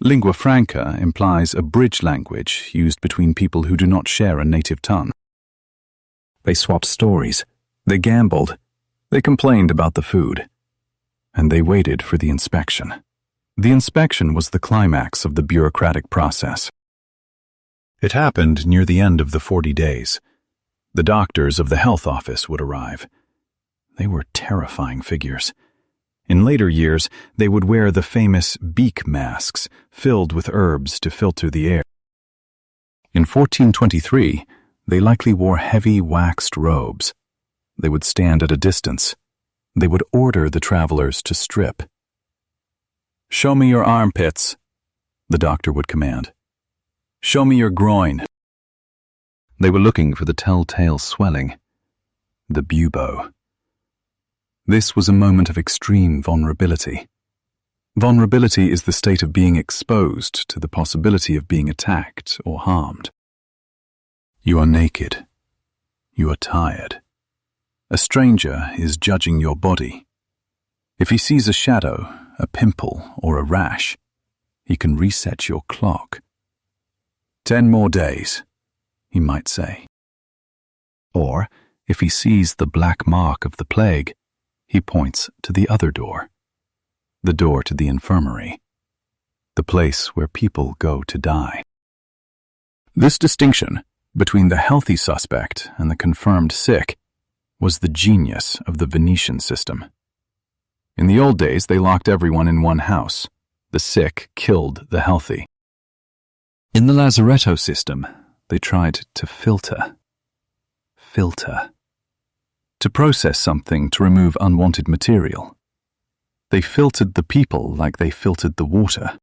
Lingua franca implies a bridge language used between people who do not share a native tongue. They swapped stories, they gambled, they complained about the food, and they waited for the inspection. The inspection was the climax of the bureaucratic process. It happened near the end of the 40 days. The doctors of the health office would arrive. They were terrifying figures. In later years, they would wear the famous beak masks filled with herbs to filter the air. In 1423, they likely wore heavy waxed robes. They would stand at a distance. They would order the travelers to strip. "Show me your armpits," the doctor would command. "Show me your groin." They were looking for the telltale swelling, the bubo. This was a moment of extreme vulnerability. Vulnerability is the state of being exposed to the possibility of being attacked or harmed. You are naked. You are tired. A stranger is judging your body. If he sees a shadow, a pimple, or a rash, he can reset your clock. 10 more days, he might say. Or, if he sees the black mark of the plague, he points to the other door, the door to the infirmary, the place where people go to die. This distinction between the healthy suspect and the confirmed sick was the genius of the Venetian system. In the old days, they locked everyone in one house. The sick killed the healthy. In the Lazaretto system, they tried to filter. To process something to remove unwanted material. They filtered the people like they filtered the water.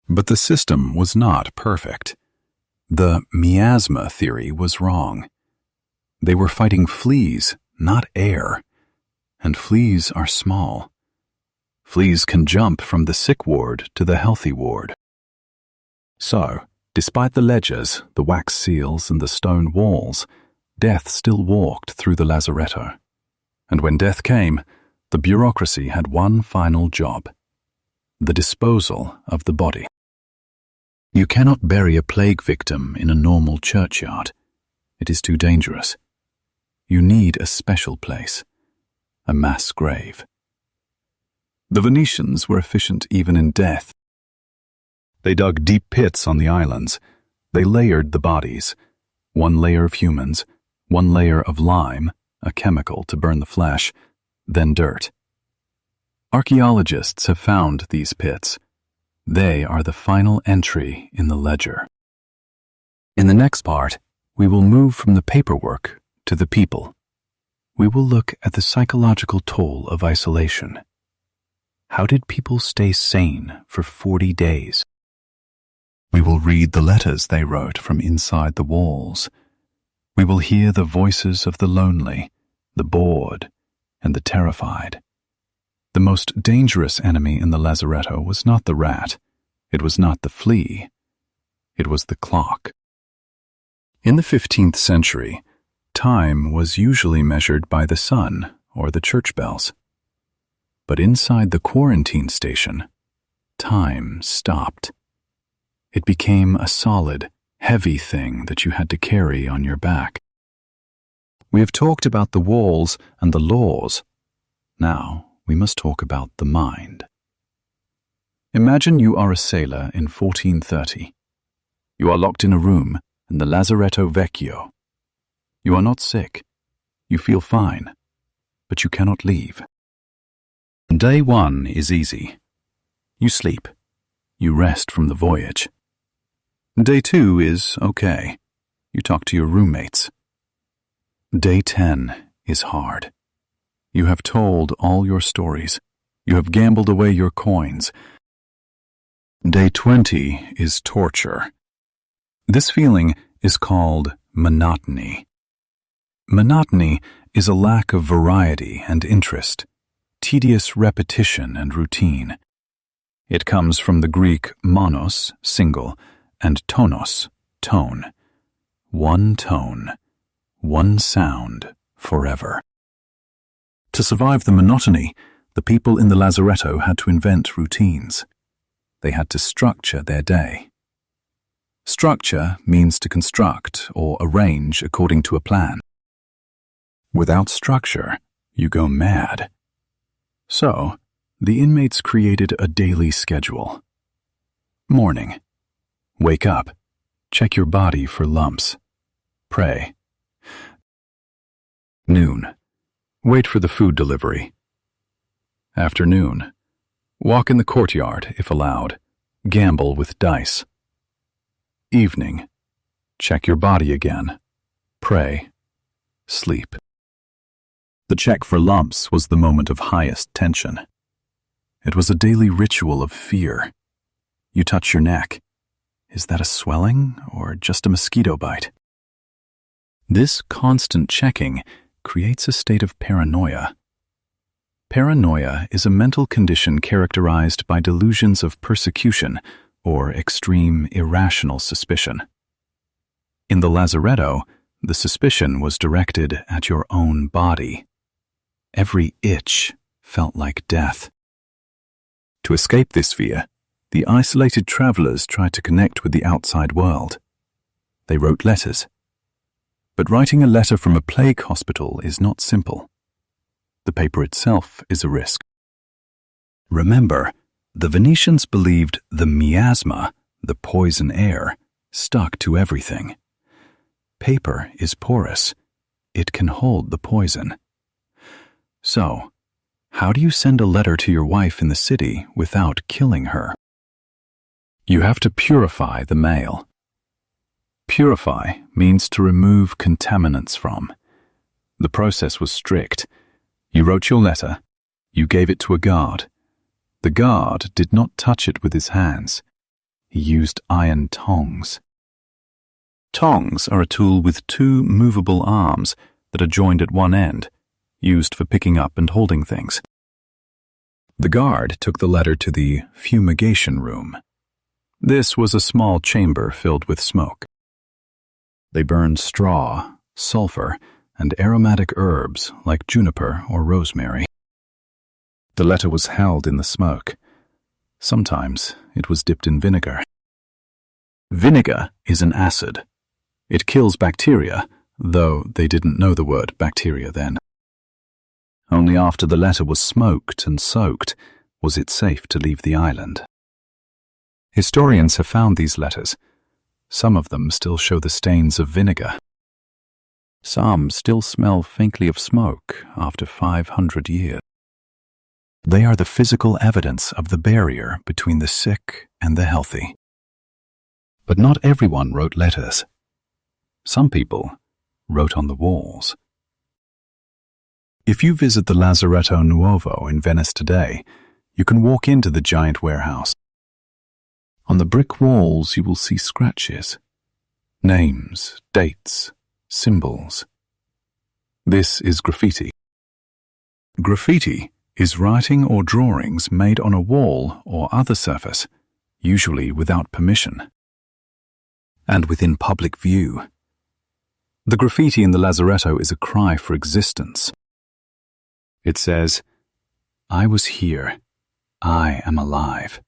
But the system was not perfect. The miasma theory was wrong. They were fighting fleas, not air. And fleas are small. Fleas can jump from the sick ward to the healthy ward. So, despite the ledgers, the wax seals, and the stone walls, death still walked through the Lazaretto. And when death came, the bureaucracy had one final job: the disposal of the body. You cannot bury a plague victim in a normal churchyard. It is too dangerous. You need a special place, a mass grave. The Venetians were efficient even in death. They dug deep pits on the islands. They layered the bodies, one layer of humans, one layer of lime, a chemical to burn the flesh, then dirt. Archaeologists have found these pits. They are the final entry in the ledger. In the next part, we will move from the paperwork to the people. We will look at the psychological toll of isolation. How did people stay sane for 40 days? We will read the letters they wrote from inside the walls. We will hear the voices of the lonely, the bored, and the terrified. The most dangerous enemy in the Lazaretto was not the rat, it was not the flea, it was the clock. In the 15th century, time was usually measured by the sun or the church bells. But inside the quarantine station, time stopped. It became a solid, heavy thing that you had to carry on your back. We have talked about the walls and the laws. Now we must talk about the mind. Imagine you are a sailor in 1430. You are locked in a room in the Lazaretto Vecchio. You are not sick. You feel fine, but you cannot leave. Day 1 is easy. You sleep. You rest from the voyage. Day 2 is okay. You talk to your roommates. Day 10 is hard. You have told all your stories. You have gambled away your coins. Day 20 is torture. This feeling is called monotony. Monotony is a lack of variety and interest, tedious repetition and routine. It comes from the Greek monos, single, and tonos, tone. One tone, one sound, forever. To survive the monotony, the people in the Lazaretto had to invent routines. They had to structure their day. Structure means to construct or arrange according to a plan. Without structure, you go mad. So, the inmates created a daily schedule. Morning. Wake up. Check your body for lumps. Pray. Noon. Wait for the food delivery. Afternoon. Walk in the courtyard, if allowed. Gamble with dice. Evening. Check your body again. Pray. Sleep. The check for lumps was the moment of highest tension. It was a daily ritual of fear. You touch your neck. Is that a swelling or just a mosquito bite? This constant checking creates a state of paranoia. Paranoia is a mental condition characterized by delusions of persecution or extreme irrational suspicion. In the Lazaretto, the suspicion was directed at your own body. Every itch felt like death. To escape this fear, the isolated travelers tried to connect with the outside world. They wrote letters. But writing a letter from a plague hospital is not simple. The paper itself is a risk. Remember, the Venetians believed the miasma, the poison air, stuck to everything. Paper is porous. It can hold the poison. So, how do you send a letter to your wife in the city without killing her? You have to purify the mail. Purify means to remove contaminants from. The process was strict. You wrote your letter. You gave it to a guard. The guard did not touch it with his hands. He used iron tongs. Tongs are a tool with two movable arms that are joined at one end, used for picking up and holding things. The guard took the letter to the fumigation room. This was a small chamber filled with smoke. They burned straw, sulfur, and aromatic herbs like juniper or rosemary. The letter was held in the smoke. Sometimes it was dipped in vinegar. Vinegar is an acid. It kills bacteria, though they didn't know the word bacteria then. Only after the letter was smoked and soaked was it safe to leave the island. Historians have found these letters. Some of them still show the stains of vinegar. Some still smell faintly of smoke after 500 years. They are the physical evidence of the barrier between the sick and the healthy. But not everyone wrote letters. Some people wrote on the walls. If you visit the Lazaretto Nuovo in Venice today, you can walk into the giant warehouse. On the brick walls you will see scratches, names, dates, symbols. This is graffiti. Graffiti is writing or drawings made on a wall or other surface, usually without permission, and within public view. The graffiti in the Lazaretto is a cry for existence. It says, "I was here. I am alive."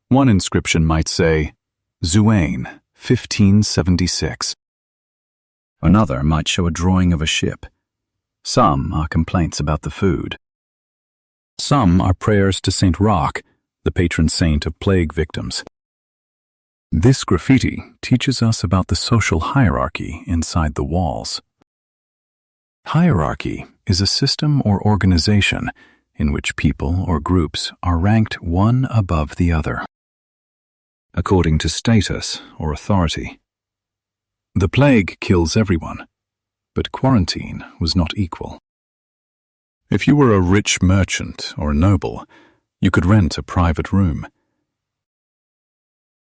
One inscription might say, "Zuane, 1576. Another might show a drawing of a ship. Some are complaints about the food. Some are prayers to Saint Roch, the patron saint of plague victims. This graffiti teaches us about the social hierarchy inside the walls. Hierarchy is a system or organization in which people or groups are ranked one above the other, according to status or authority. The plague kills everyone, but quarantine was not equal. If you were a rich merchant or a noble, you could rent a private room.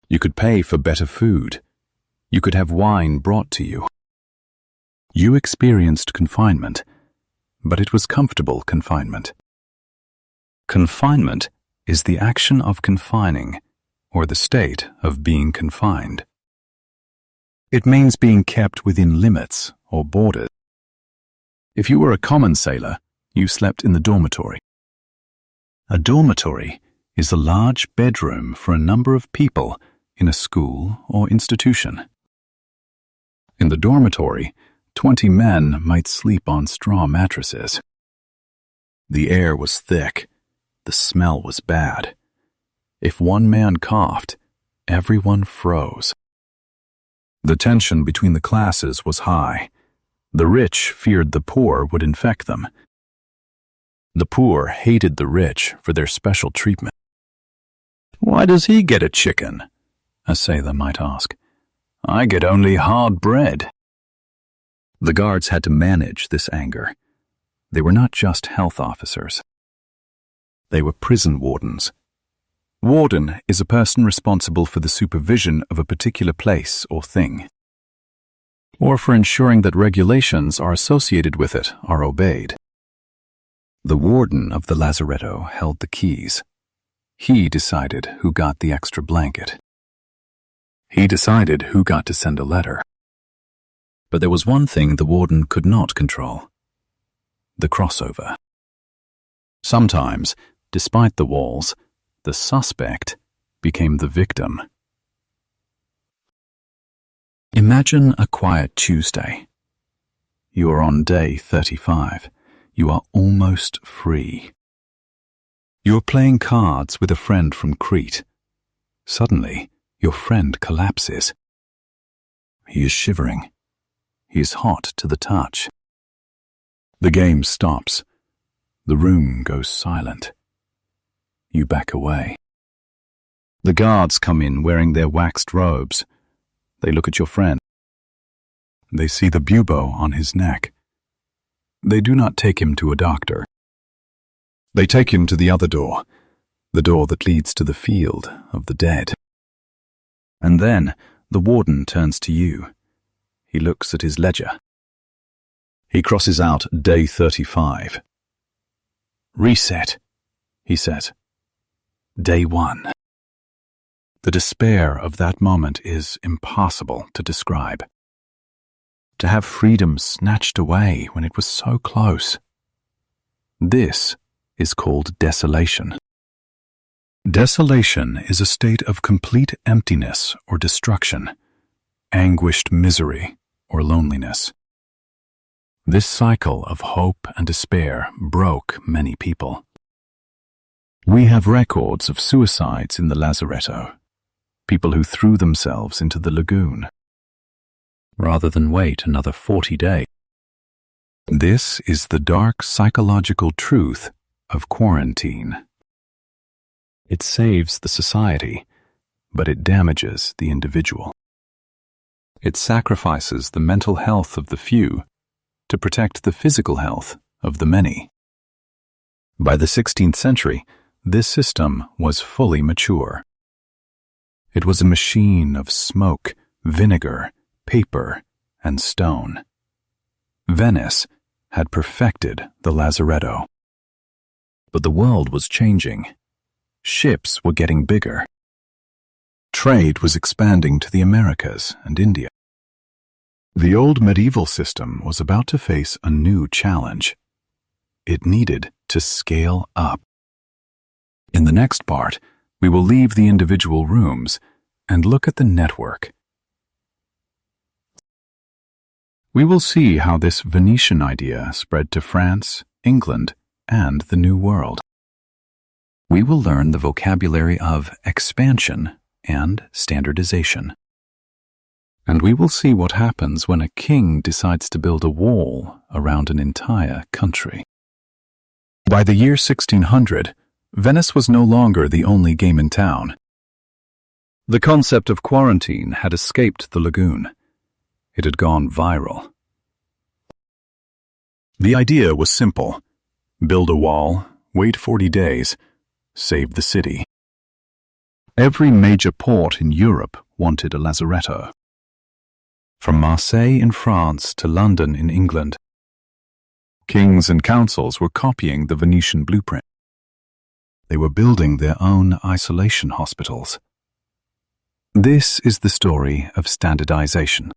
You could pay for better food. You could have wine brought to you. You experienced confinement, but it was comfortable confinement. Confinement is the action of confining, or the state of being confined. It means being kept within limits or borders. If you were a common sailor, you slept in the dormitory. A dormitory is a large bedroom for a number of people in a school or institution. In the dormitory, 20 men might sleep on straw mattresses. The air was thick. The smell was bad. If one man coughed, everyone froze. The tension between the classes was high. The rich feared the poor would infect them. The poor hated the rich for their special treatment. "Why does he get a chicken?" a sailor might ask. "I get only hard bread." The guards had to manage this anger. They were not just health officers. They were prison wardens. Warden is a person responsible for the supervision of a particular place or thing, or for ensuring that regulations are associated with it are obeyed. The warden of the Lazaretto held the keys. He decided who got the extra blanket. He decided who got to send a letter. But there was one thing the warden could not control: the crossover. Sometimes, despite the walls, the suspect became the victim. Imagine a quiet Tuesday. You are on day 35. You are almost free. You are playing cards with a friend from Crete. Suddenly, your friend collapses. He is shivering. He is hot to the touch. The game stops. The room goes silent. You back away. The guards come in wearing their waxed robes. They look at your friend. They see the bubo on his neck. They do not take him to a doctor. They take him to the other door, the door that leads to the field of the dead. And then the warden turns to you. He looks at his ledger. He crosses out day 35. "Reset," he says. Day 1. The despair of that moment is impossible to describe. To have freedom snatched away when it was so close. This is called desolation. Desolation is a state of complete emptiness or destruction, anguished misery or loneliness. This cycle of hope and despair broke many people. We have records of suicides in the Lazaretto, people who threw themselves into the lagoon, rather than wait another 40 days. This is the dark psychological truth of quarantine. It saves the society, but it damages the individual. It sacrifices the mental health of the few to protect the physical health of the many. By the 16th century, this system was fully mature. It was a machine of smoke, vinegar, paper, and stone. Venice had perfected the Lazaretto. But the world was changing. Ships were getting bigger. Trade was expanding to the Americas and India. The old medieval system was about to face a new challenge. It needed to scale up. In the next part, we will leave the individual rooms and look at the network. We will see how this Venetian idea spread to France, England, and the New World. We will learn the vocabulary of expansion and standardization. And we will see what happens when a king decides to build a wall around an entire country. By the year 1600, Venice was no longer the only game in town. The concept of quarantine had escaped the lagoon. It had gone viral. The idea was simple. Build a wall, wait 40 days, save the city. Every major port in Europe wanted a Lazaretto. From Marseille in France to London in England, kings and councils were copying the Venetian blueprint. They were building their own isolation hospitals. This is the story of standardization.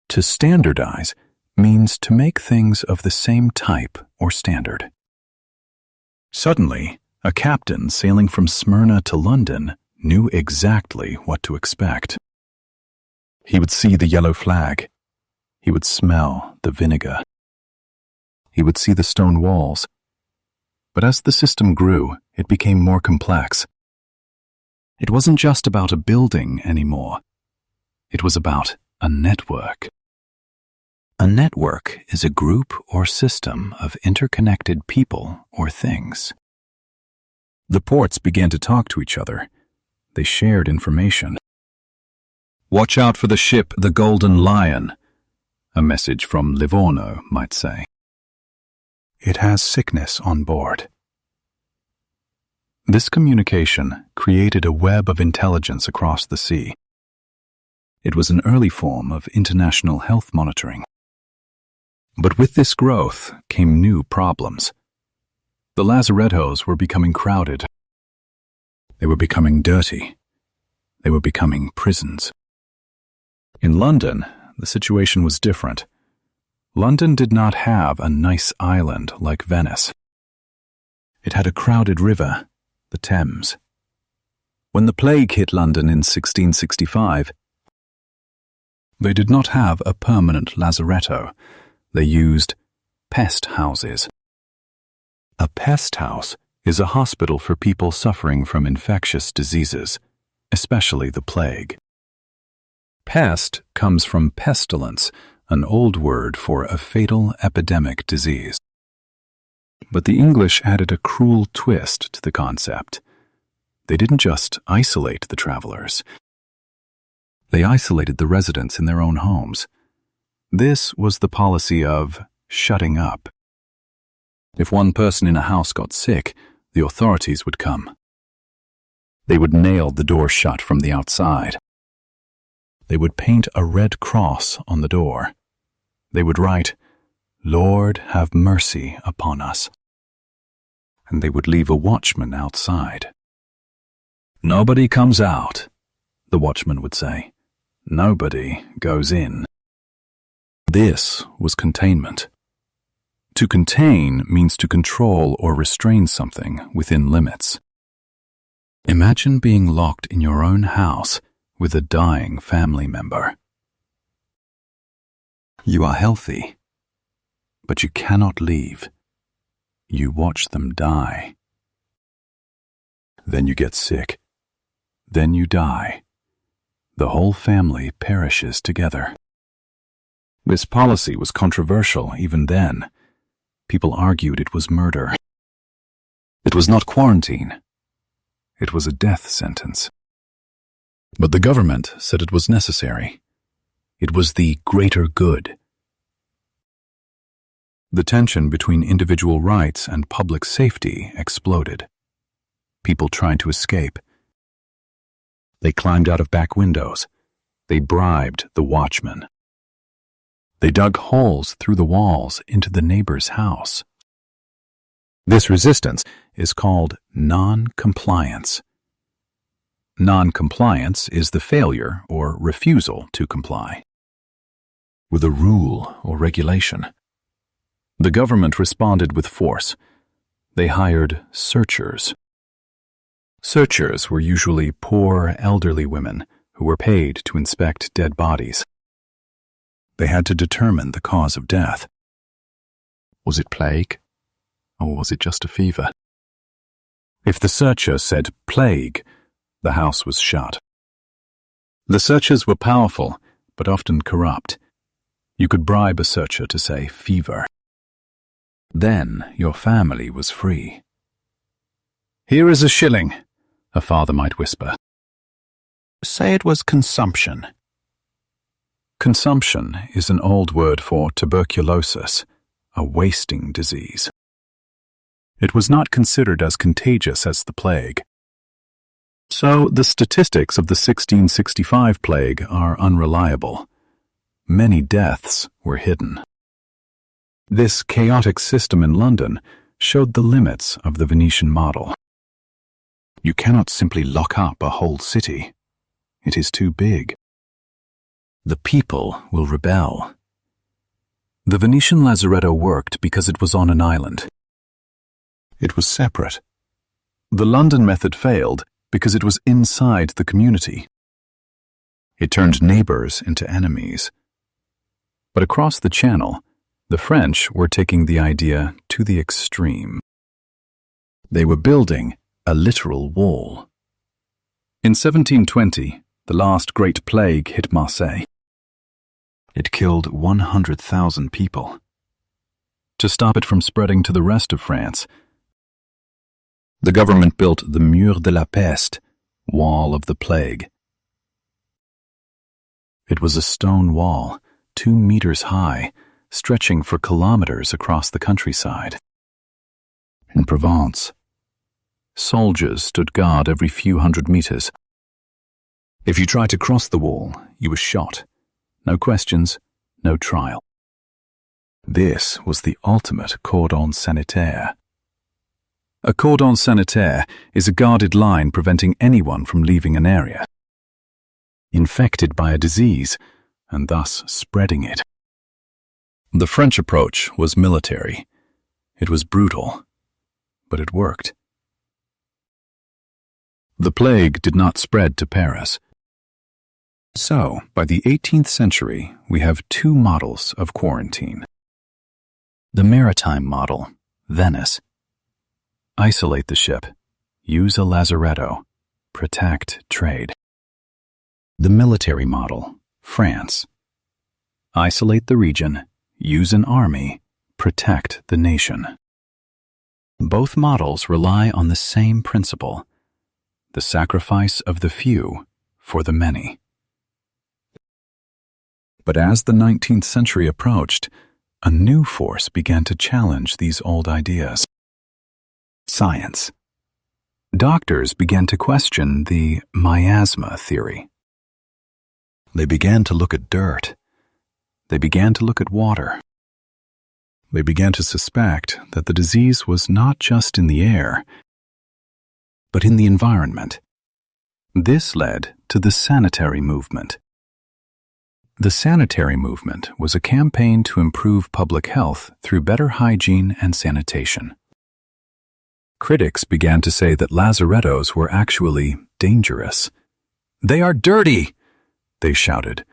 To standardize means to make things of the same type or standard. Suddenly, a captain sailing from Smyrna to London knew exactly what to expect. He would see the yellow flag. He would smell the vinegar. He would see the stone walls. But as the system grew, it became more complex. It wasn't just about a building anymore. It was about a network. A network is a group or system of interconnected people or things. The ports began to talk to each other. They shared information. "Watch out for the ship, the Golden Lion," a message from Livorno might say. "It has sickness on board." This communication created a web of intelligence across the sea. It was an early form of international health monitoring. But with this growth came new problems. The Lazarettos were becoming crowded. They were becoming dirty. They were becoming prisons. In London, the situation was different. London did not have a nice island like Venice. It had a crowded river, the Thames. When the plague hit London in 1665, they did not have a permanent lazaretto. They used pest houses. A pest house is a hospital for people suffering from infectious diseases, especially the plague. Pest comes from pestilence, an old word for a fatal epidemic disease. But the English added a cruel twist to the concept. They didn't just isolate the travelers. They isolated the residents in their own homes. This was the policy of shutting up. If one person in a house got sick, the authorities would come. They would nail the door shut from the outside. They would paint a red cross on the door. They would write, "Lord, have mercy upon us." And they would leave a watchman outside. "Nobody comes out," the watchman would say. "Nobody goes in." This was containment. To contain means to control or restrain something within limits. Imagine being locked in your own house with a dying family member. You are healthy, but you cannot leave. You watch them die. Then you get sick. Then you die. The whole family perishes together. This policy was controversial even then. People argued it was murder. It was not quarantine. It was a death sentence. But the government said it was necessary. It was the greater good. The tension between individual rights and public safety exploded. People tried to escape. They climbed out of back windows. They bribed the watchman. They dug holes through the walls into the neighbor's house. This resistance is called non-compliance. Non-compliance is the failure or refusal to comply with a rule or regulation. The government responded with force. They hired searchers. Searchers were usually poor, elderly women who were paid to inspect dead bodies. They had to determine the cause of death. Was it plague? Or was it just a fever? If the searcher said plague, the house was shut. The searchers were powerful, but often corrupt. You could bribe a searcher to say fever. Then your family was free. "Here is a shilling," a father might whisper. Say it was consumption. Consumption is an old word for tuberculosis, a wasting disease. It was not considered as contagious as the plague. So the statistics of the 1665 plague are unreliable. Many deaths were hidden. This chaotic system in London showed the limits of the Venetian model. You cannot simply lock up a whole city. It is too big. The people will rebel. The Venetian Lazaretto worked because it was on an island. It was separate. The London method failed because it was inside the community. It turned neighbors into enemies. But across the Channel, the French were taking the idea to the extreme. They were building a literal wall. In 1720, the last Great Plague hit Marseille. It killed 100,000 people. To stop it from spreading to the rest of France, the government built the Mur de la Peste, Wall of the Plague. It was a stone wall, 2 meters high, stretching for kilometers across the countryside. In Provence, soldiers stood guard every few hundred meters. If you tried to cross the wall, you were shot. No questions, no trial. This was the ultimate cordon sanitaire. A cordon sanitaire is a guarded line preventing anyone from leaving an area infected by a disease and thus spreading it. The French approach was military. It was brutal, but it worked. The plague did not spread to Paris. So, by the 18th century, we have 2 models of quarantine. The maritime model, Venice. Isolate the ship. Use a lazaretto. Protect trade. The military model, France. Isolate the region. Use an army. Protect the nation. Both models rely on the same principle, the sacrifice of the few for the many. But as the 19th century approached, a new force began to challenge these old ideas. Science. Doctors began to question the miasma theory. They began to look at dirt. They began to look at water. They began to suspect that the disease was not just in the air, but in the environment. This led to the sanitary movement. The sanitary movement was a campaign to improve public health through better hygiene and sanitation. Critics began to say that lazarettos were actually dangerous. "They are dirty," they shouted.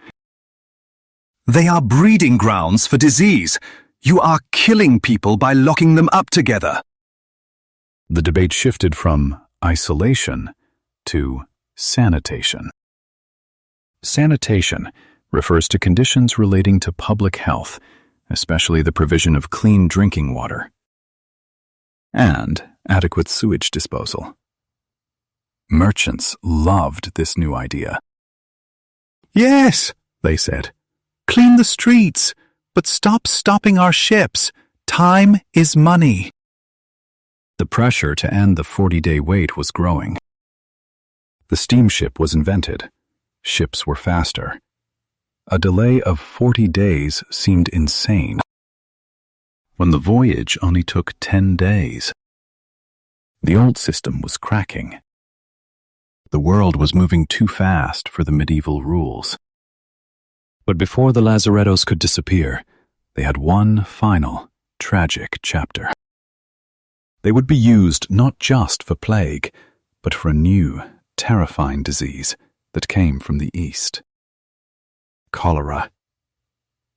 "They are breeding grounds for disease. You are killing people by locking them up together." The debate shifted from isolation to sanitation. Sanitation refers to conditions relating to public health, especially the provision of clean drinking water and adequate sewage disposal. Merchants loved this new idea. "Yes," they said, "clean the streets, but stop stopping our ships. Time is money." The pressure to end the 40-day wait was growing. The steamship was invented. Ships were faster. A delay of 40 days seemed insane, when the voyage only took 10 days. The old system was cracking. The world was moving too fast for the medieval rules. But before the Lazarettos could disappear, they had one final, tragic chapter. They would be used not just for plague, but for a new, terrifying disease that came from the east. Cholera.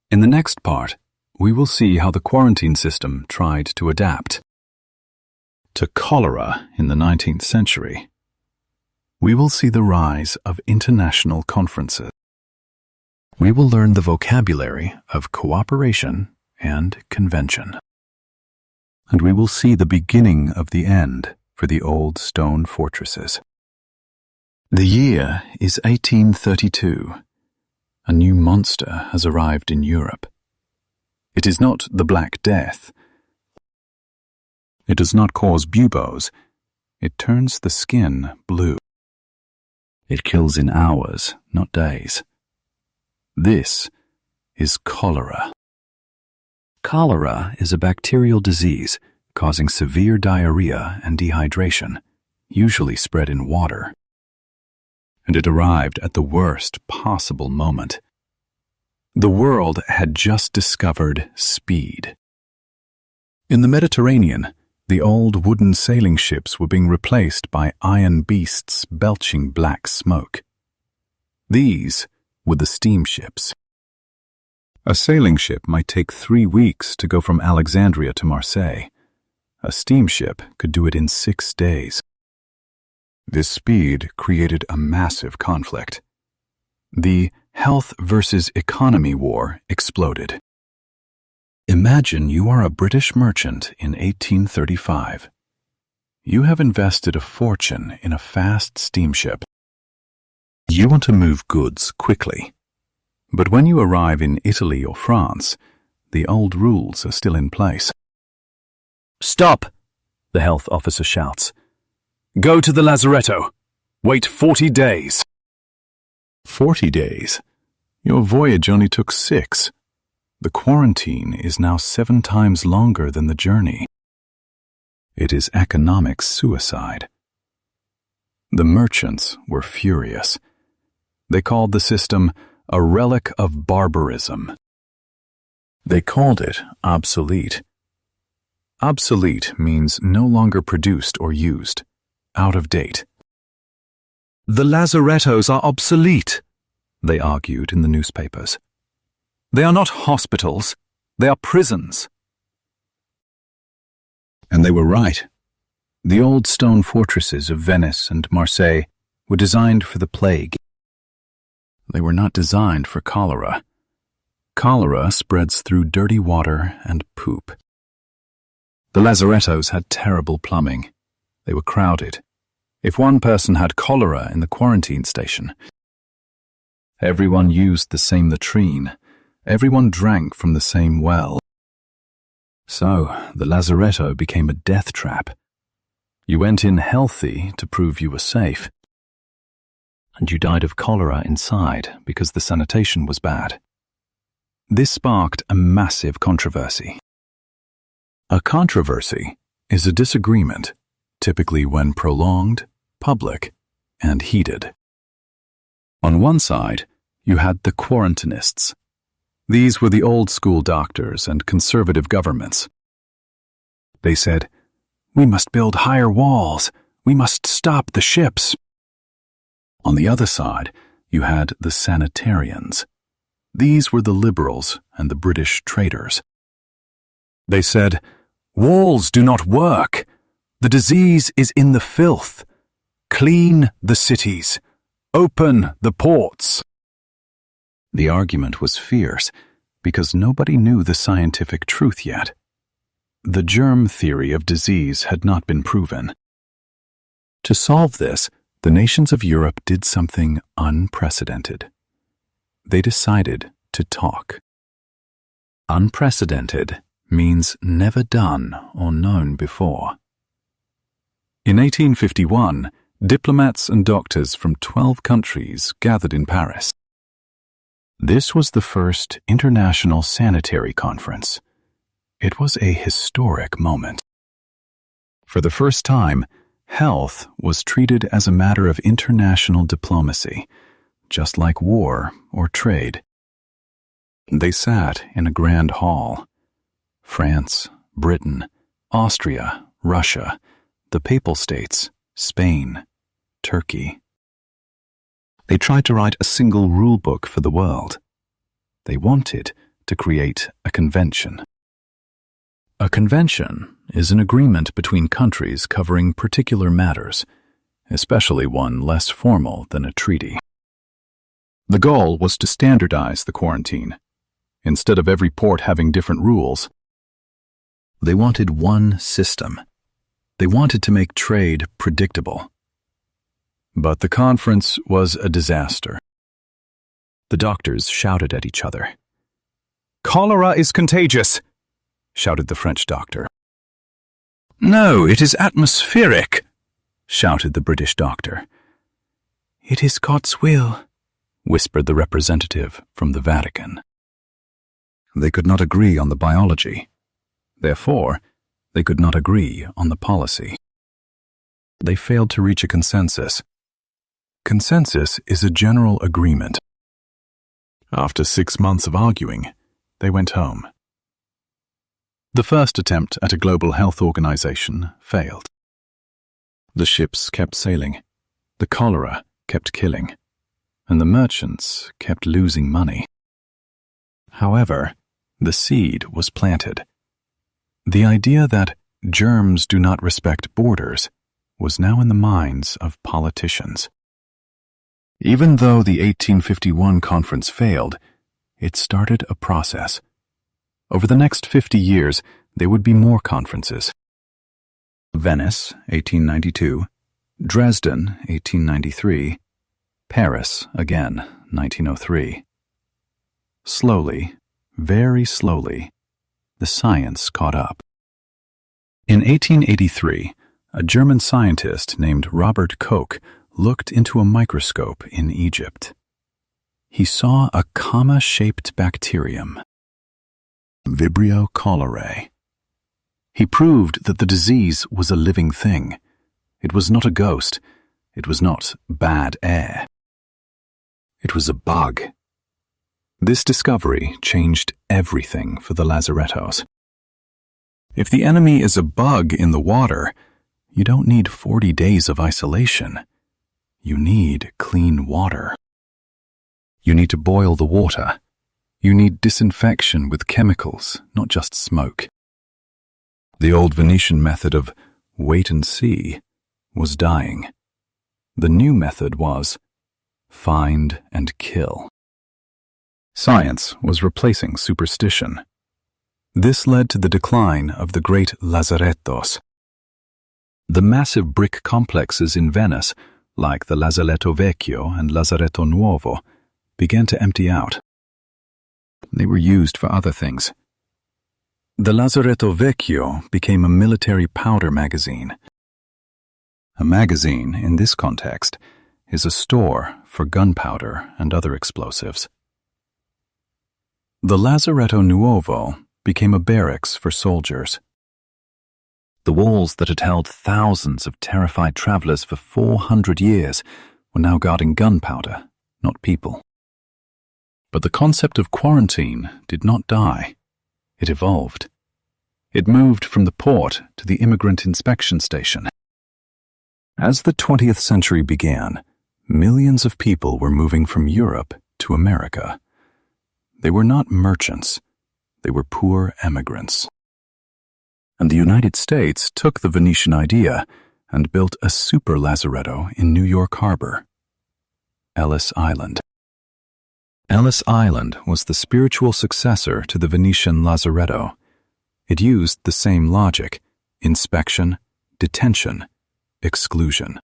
In the next part, we will see how the quarantine system tried to adapt to cholera in the 19th century. We will see the rise of international conferences. We will learn the vocabulary of cooperation and convention. And we will see the beginning of the end for the old stone fortresses. The year is 1832. A new monster has arrived in Europe. It is not the Black Death. It does not cause buboes. It turns the skin blue. It kills in hours, not days. This is cholera. Cholera is a bacterial disease causing severe diarrhea and dehydration, usually spread in water. And it arrived at the worst possible moment. The world had just discovered speed. In the Mediterranean, the old wooden sailing ships were being replaced by iron beasts belching black smoke. These were the steamships. A sailing ship might take 3 weeks to go from Alexandria to Marseille. A steamship could do it in 6 days. This speed created a massive conflict. The health versus economy war exploded. Imagine you are a British merchant in 1835. You have invested a fortune in a fast steamship. You want to move goods quickly. But when you arrive in Italy or France, the old rules are still in place. "Stop!" the health officer shouts. "Go to the Lazaretto. Wait 40 days. 40 days? Your voyage only took 6. The quarantine is now 7 times longer than the journey. It is economic suicide. The merchants were furious. They called the system a relic of barbarism. They called it obsolete. Obsolete means no longer produced or used, out of date. "The Lazarettos are obsolete," they argued in the newspapers. "They are not hospitals, they are prisons." And they were right. The old stone fortresses of Venice and Marseille were designed for the plague. They were not designed for cholera. Cholera spreads through dirty water and poop. The Lazarettos had terrible plumbing. They were crowded. If one person had cholera in the quarantine station, everyone used the same latrine. Everyone drank from the same well. So, the Lazaretto became a death trap. You went in healthy to prove you were safe. And you died of cholera inside because the sanitation was bad. This sparked a massive controversy. A controversy is a disagreement, typically when prolonged, public, and heated. On one side, you had the quarantinists. These were the old-school doctors and conservative governments. They said, "We must build higher walls. We must stop the ships." On the other side, you had the sanitarians. These were the liberals and the British traders. They said, "Walls do not work. The disease is in the filth. Clean the cities. Open the ports." The argument was fierce because nobody knew the scientific truth yet. The germ theory of disease had not been proven. To solve this, the nations of Europe did something unprecedented. They decided to talk. Unprecedented means never done or known before. In 1851, diplomats and doctors from 12 countries gathered in Paris. This was the first International Sanitary Conference. It was a historic moment. For the first time, health was treated as a matter of international diplomacy, just like war or trade. They sat in a grand hall. France, Britain, Austria, Russia, the Papal States, Spain, Turkey. They tried to write a single rule book for the world. They wanted to create a convention. A convention is an agreement between countries covering particular matters, especially one less formal than a treaty. The goal was to standardize the quarantine. Instead of every port having different rules, they wanted one system. They wanted to make trade predictable. But the conference was a disaster. The doctors shouted at each other. "Cholera is contagious," shouted the French doctor. "No, it is atmospheric," shouted the British doctor. "It is God's will," whispered the representative from the Vatican. They could not agree on the biology. Therefore, they could not agree on the policy. They failed to reach a consensus. Consensus is a general agreement. After 6 months of arguing, they went home. The first attempt at a global health organization failed. The ships kept sailing, the cholera kept killing, and the merchants kept losing money. However, the seed was planted. The idea that germs do not respect borders was now in the minds of politicians. Even though the 1851 conference failed, it started a process. Over the next 50 years, there would be more conferences. Venice, 1892, Dresden, 1893, Paris, again, 1903. Slowly, very slowly, the science caught up. In 1883, a German scientist named Robert Koch looked into a microscope in Egypt. He saw a comma-shaped bacterium, Vibrio cholerae. He proved that the disease was a living thing. It was not a ghost. It was not bad air. It was a bug. This discovery changed everything for the Lazarettos. If the enemy is a bug in the water, you don't need 40 days of isolation. You need clean water. You need to boil the water. You need disinfection with chemicals, not just smoke. The old Venetian method of wait and see was dying. The new method was find and kill. Science was replacing superstition. This led to the decline of the great Lazarettos. The massive brick complexes in Venice, like the Lazaretto Vecchio and Lazaretto Nuovo, began to empty out. They were used for other things. The Lazaretto Vecchio became a military powder magazine. A magazine, in this context, is a store for gunpowder and other explosives. The Lazaretto Nuovo became a barracks for soldiers. The walls that had held thousands of terrified travelers for 400 years were now guarding gunpowder, not people. But the concept of quarantine did not die. It evolved. It moved from the port to the immigrant inspection station. As the 20th century began, millions of people were moving from Europe to America. They were not merchants. They were poor emigrants. And the United States took the Venetian idea and built a super Lazaretto in New York Harbor, Ellis Island. Ellis Island was the spiritual successor to the Venetian Lazaretto. It used the same logic: inspection, detention, exclusion.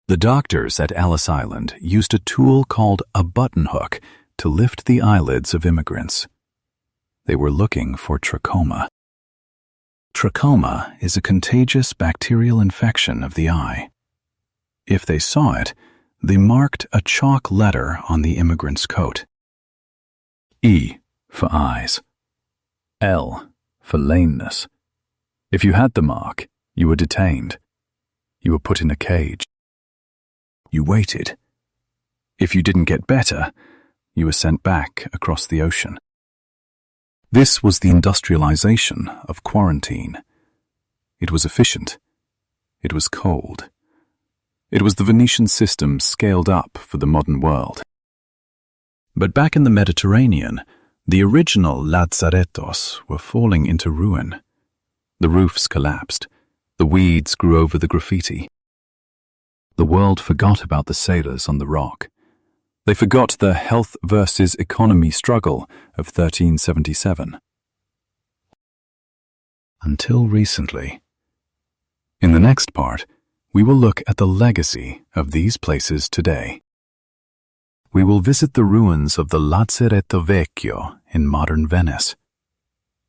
The doctors at Ellis Island used a tool called a button hook to lift the eyelids of immigrants. They were looking for trachoma. Trachoma is a contagious bacterial infection of the eye. If they saw it, they marked a chalk letter on the immigrant's coat. E for eyes. L for lameness. If you had the mark, You were detained. You were put in a cage. You waited. If you didn't get better, you were sent back across the ocean. This was the industrialization of quarantine. It was efficient. It was cold. It was the Venetian system scaled up for the modern world. But back in the Mediterranean, the original Lazarettos were falling into ruin. The roofs collapsed. The weeds grew over the graffiti. The world forgot about the sailors on the rock. They forgot the health versus economy struggle of 1377. Until recently. In the next part, we will look at the legacy of these places today. We will visit the ruins of the Lazaretto Vecchio in modern Venice.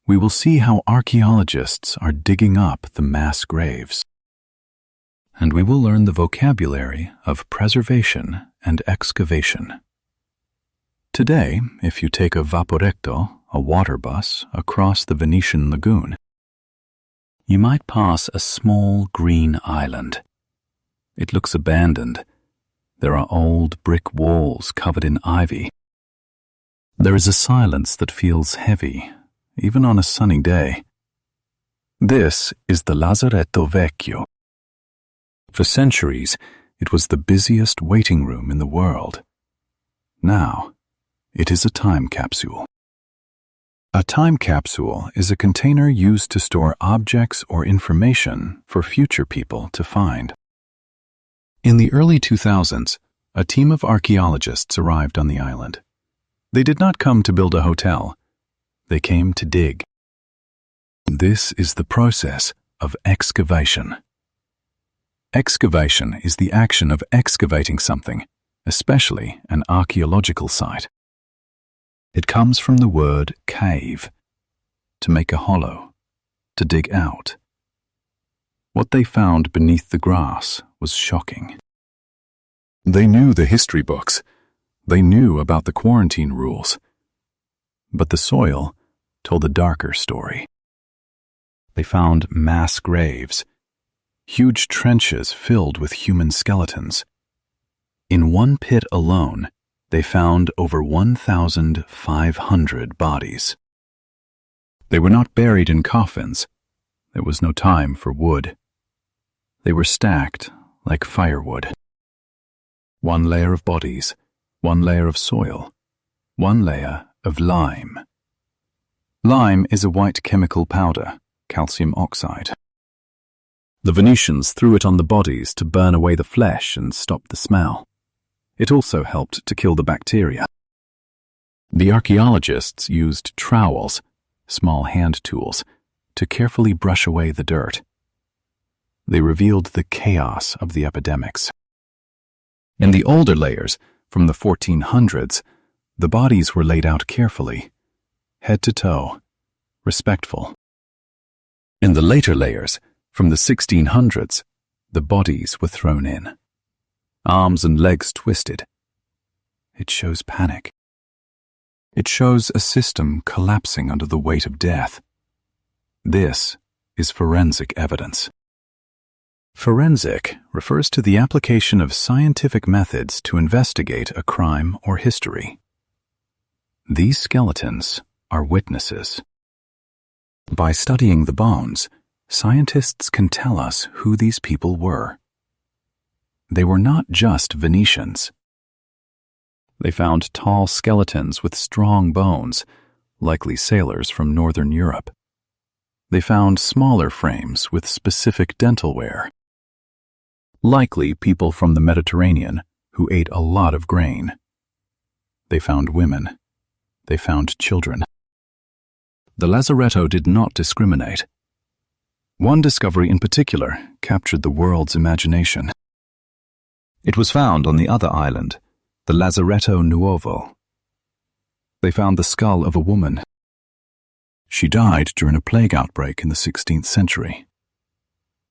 We will see how archaeologists are digging up the mass graves. And we will learn the vocabulary of preservation and excavation. Today, if you take a vaporetto, a water bus, across the Venetian lagoon, you might pass a small green island. It looks abandoned. There are old brick walls covered in ivy. There is a silence that feels heavy, even on a sunny day. This is the Lazaretto Vecchio. For centuries, it was the busiest waiting room in the world. Now, it is a time capsule. A time capsule is a container used to store objects or information for future people to find. In the early 2000s, a team of archaeologists arrived on the island. They did not come to build a hotel. They came to dig. This is the process of excavation. Excavation is the action of excavating something, especially an archaeological site. It comes from the word cave, to make a hollow, to dig out. What they found beneath the grass was shocking. They knew the history books. They knew about the quarantine rules. But the soil told a darker story. They found mass graves, huge trenches filled with human skeletons. In one pit alone, they found over 1,500 bodies. They were not buried in coffins. There was no time for wood. They were stacked like firewood. One layer of bodies, one layer of soil, one layer of lime. Lime is a white chemical powder, calcium oxide. The Venetians threw it on the bodies to burn away the flesh and stop the smell. It also helped to kill the bacteria. The archaeologists used trowels, small hand tools, to carefully brush away the dirt. They revealed the chaos of the epidemics. In the older layers, from the 1400s, the bodies were laid out carefully, head to toe, respectful. In the later layers, from the 1600s, the bodies were thrown in, arms and legs twisted. It shows panic. It shows a system collapsing under the weight of death. This is forensic evidence. Forensic refers to the application of scientific methods to investigate a crime or history. These skeletons are witnesses. By studying the bones, scientists can tell us who these people were. They were not just Venetians. They found tall skeletons with strong bones, likely sailors from Northern Europe. They found smaller frames with specific dental wear, likely people from the Mediterranean who ate a lot of grain. They found women. They found children. The Lazaretto did not discriminate. One discovery in particular captured the world's imagination. It was found on the other island, the Lazaretto Nuovo. They found the skull of a woman. She died during a plague outbreak in the 16th century.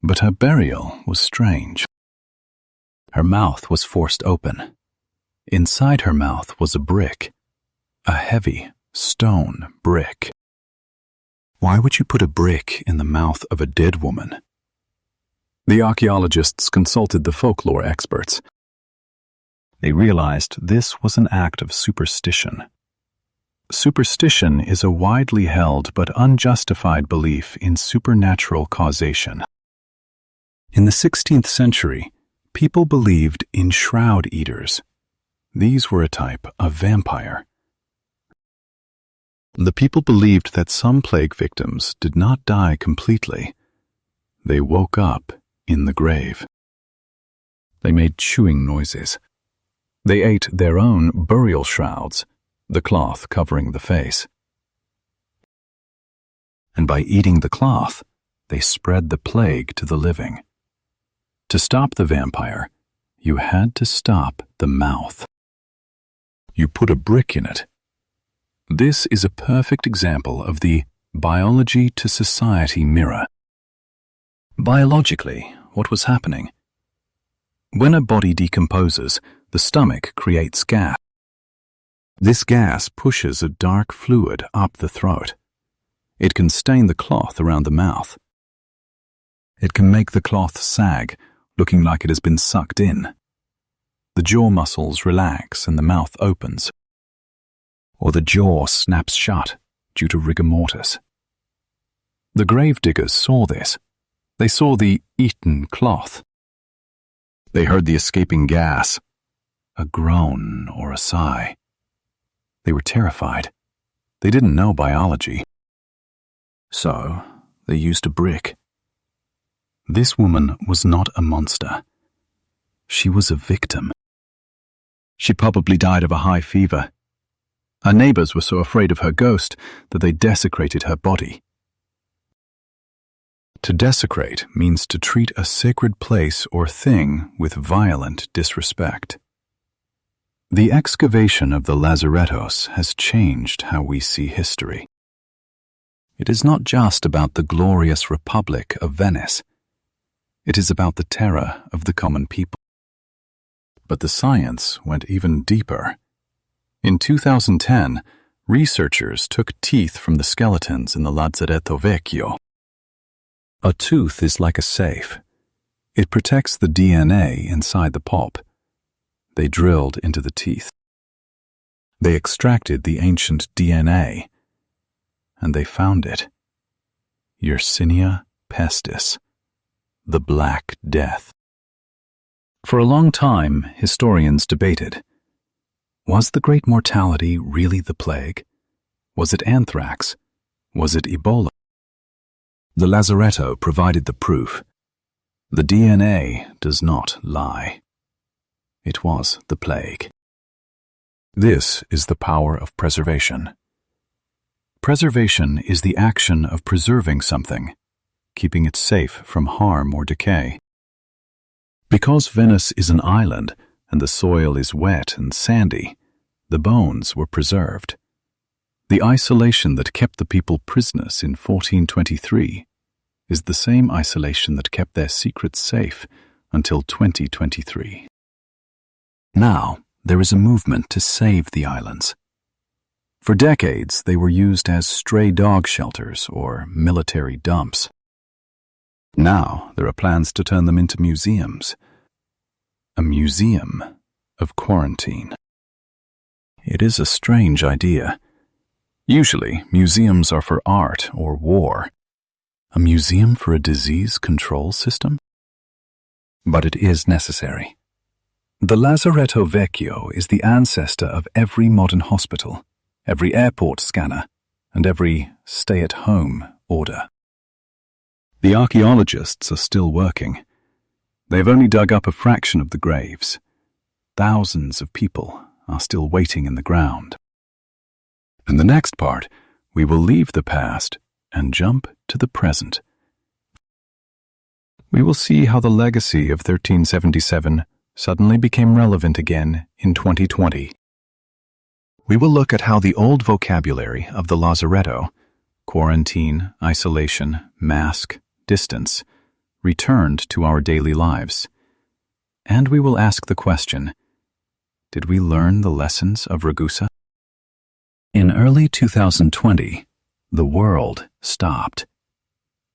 But her burial was strange. Her mouth was forced open. Inside her mouth was a brick, a heavy stone brick. Why would you put a brick in the mouth of a dead woman? The archaeologists consulted the folklore experts. They realized this was an act of superstition. Superstition is a widely held but unjustified belief in supernatural causation. In the 16th century, people believed in shroud eaters. These were a type of vampire. The people believed that some plague victims did not die completely. They woke up in the grave. They made chewing noises. They ate their own burial shrouds, the cloth covering the face. And by eating the cloth, they spread the plague to the living. To stop the vampire, you had to stop the mouth. You put a brick in it. This is a perfect example of the biology to society mirror. Biologically, what was happening? When a body decomposes, the stomach creates gas. This gas pushes a dark fluid up the throat. It can stain the cloth around the mouth. It can make the cloth sag, looking like it has been sucked in. The jaw muscles relax and the mouth opens. Or the jaw snaps shut due to rigor mortis. The gravediggers saw this. They saw the eaten cloth. They heard the escaping gas, a groan or a sigh. They were terrified. They didn't know biology. So, they used a brick. This woman was not a monster. She was a victim. She probably died of a high fever. Her neighbors were so afraid of her ghost that they desecrated her body. To desecrate means to treat a sacred place or thing with violent disrespect. The excavation of the Lazarettos has changed how we see history. It is not just about the glorious Republic of Venice. It is about the terror of the common people. But the science went even deeper. In 2010, researchers took teeth from the skeletons in the Lazaretto Vecchio. A tooth is like a safe. It protects the DNA inside the pulp. They drilled into the teeth. They extracted the ancient DNA, and they found it. Yersinia pestis, the Black Death. For a long time, historians debated. Was the Great Mortality really the plague? Was it anthrax? Was it Ebola? The Lazaretto provided the proof. The DNA does not lie. It was the plague. This is the power of preservation. Preservation is the action of preserving something, keeping it safe from harm or decay. Because Venice is an island and the soil is wet and sandy, the bones were preserved. The isolation that kept the people prisoners in 1423 is the same isolation that kept their secrets safe until 2023. Now, there is a movement to save the islands. For decades, they were used as stray dog shelters or military dumps. Now, there are plans to turn them into museums. A museum of quarantine. It is a strange idea. Usually, museums are for art or war. A museum for a disease control system? But it is necessary. The Lazaretto Vecchio is the ancestor of every modern hospital, every airport scanner, and every stay-at-home order. The archaeologists are still working. They've only dug up a fraction of the graves. Thousands of people are still waiting in the ground. In the next part, we will leave the past and jump to the present. We will see how the legacy of 1377 suddenly became relevant again in 2020. We will look at how the old vocabulary of the Lazaretto, quarantine, isolation, mask, distance, returned to our daily lives. And we will ask the question, did we learn the lessons of Ragusa? In early 2020, the world stopped.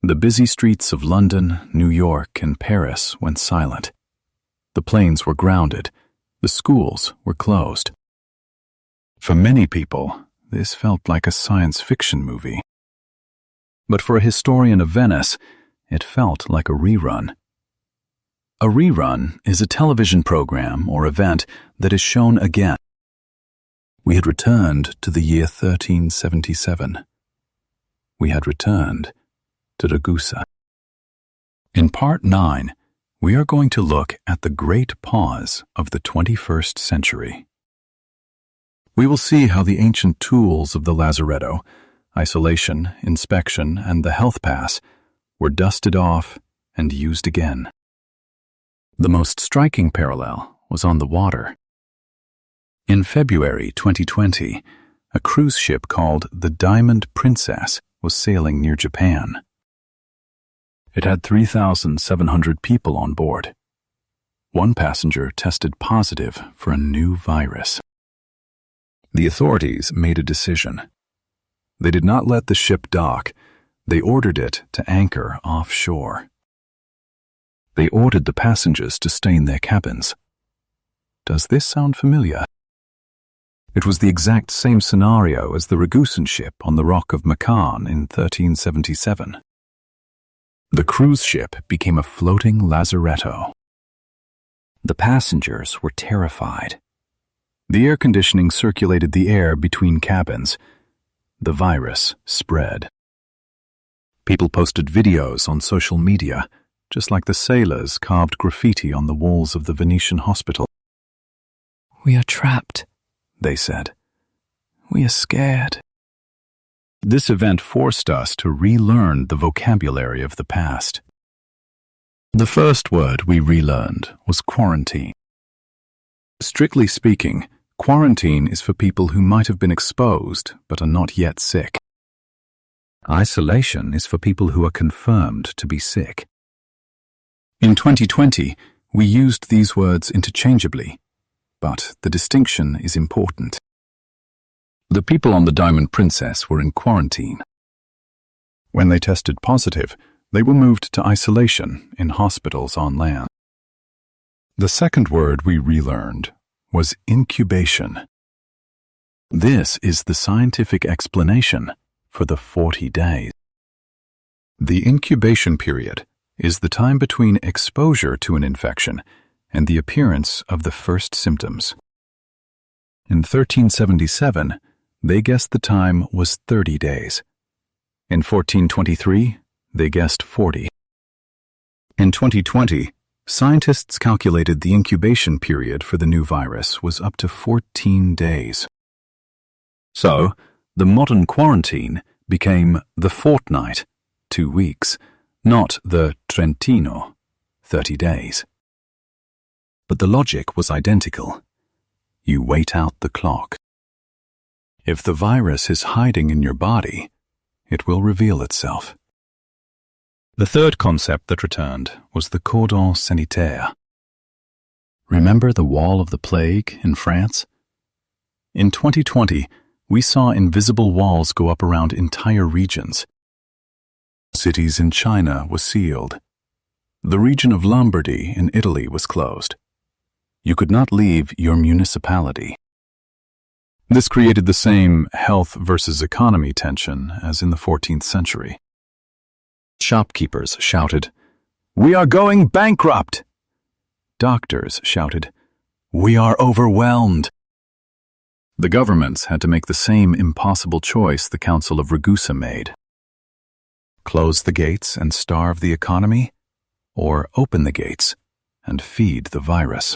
The busy streets of London, New York, and Paris went silent. The planes were grounded. The schools were closed. For many people, this felt like a science fiction movie. But for a historian of Venice, it felt like a rerun. A rerun is a television program or event that is shown again. We had returned to the year 1377. We had returned to Ragusa. In Part 9, we are going to look at the great pause of the 21st century. We will see how the ancient tools of the Lazaretto, isolation, inspection, and the health pass, were dusted off and used again. The most striking parallel was on the water. In February 2020, a cruise ship called the Diamond Princess was sailing near Japan. It had 3,700 people on board. One passenger tested positive for a new virus. The authorities made a decision. They did not let the ship dock. They ordered it to anchor offshore. They ordered the passengers to stay in their cabins. Does this sound familiar? It was the exact same scenario as the Ragusan ship on the Rock of Macan in 1377. The cruise ship became a floating lazaretto. The passengers were terrified. The air conditioning circulated the air between cabins. The virus spread. People posted videos on social media, just like the sailors carved graffiti on the walls of the Venetian hospital. "We are trapped," they said. "We are scared." This event forced us to relearn the vocabulary of the past. The first word we relearned was quarantine. Strictly speaking, quarantine is for people who might have been exposed but are not yet sick. Isolation is for people who are confirmed to be sick. In 2020, we used these words interchangeably, but the distinction is important. The people on the Diamond Princess were in quarantine. When they tested positive, they were moved to isolation in hospitals on land. The second word we relearned was incubation. This is the scientific explanation for the 40 days. The incubation period is the time between exposure to an infection and the appearance of the first symptoms. In 1377, they guessed the time was 30 days. In 1423, they guessed 40. In 2020, scientists calculated the incubation period for the new virus was up to 14 days. So, the modern quarantine became the fortnight, 2 weeks, not the trentino, 30 days. But the logic was identical. You wait out the clock. If the virus is hiding in your body, it will reveal itself. The third concept that returned was the cordon sanitaire. Remember the wall of the plague in France? In 2020, we saw invisible walls go up around entire regions. Cities in China were sealed. The region of Lombardy in Italy was closed. You could not leave your municipality. This created the same health versus economy tension as in the 14th century. Shopkeepers shouted, "We are going bankrupt!" Doctors shouted, "We are overwhelmed!" The governments had to make the same impossible choice the Council of Ragusa made. Close the gates and starve the economy, or open the gates and feed the virus.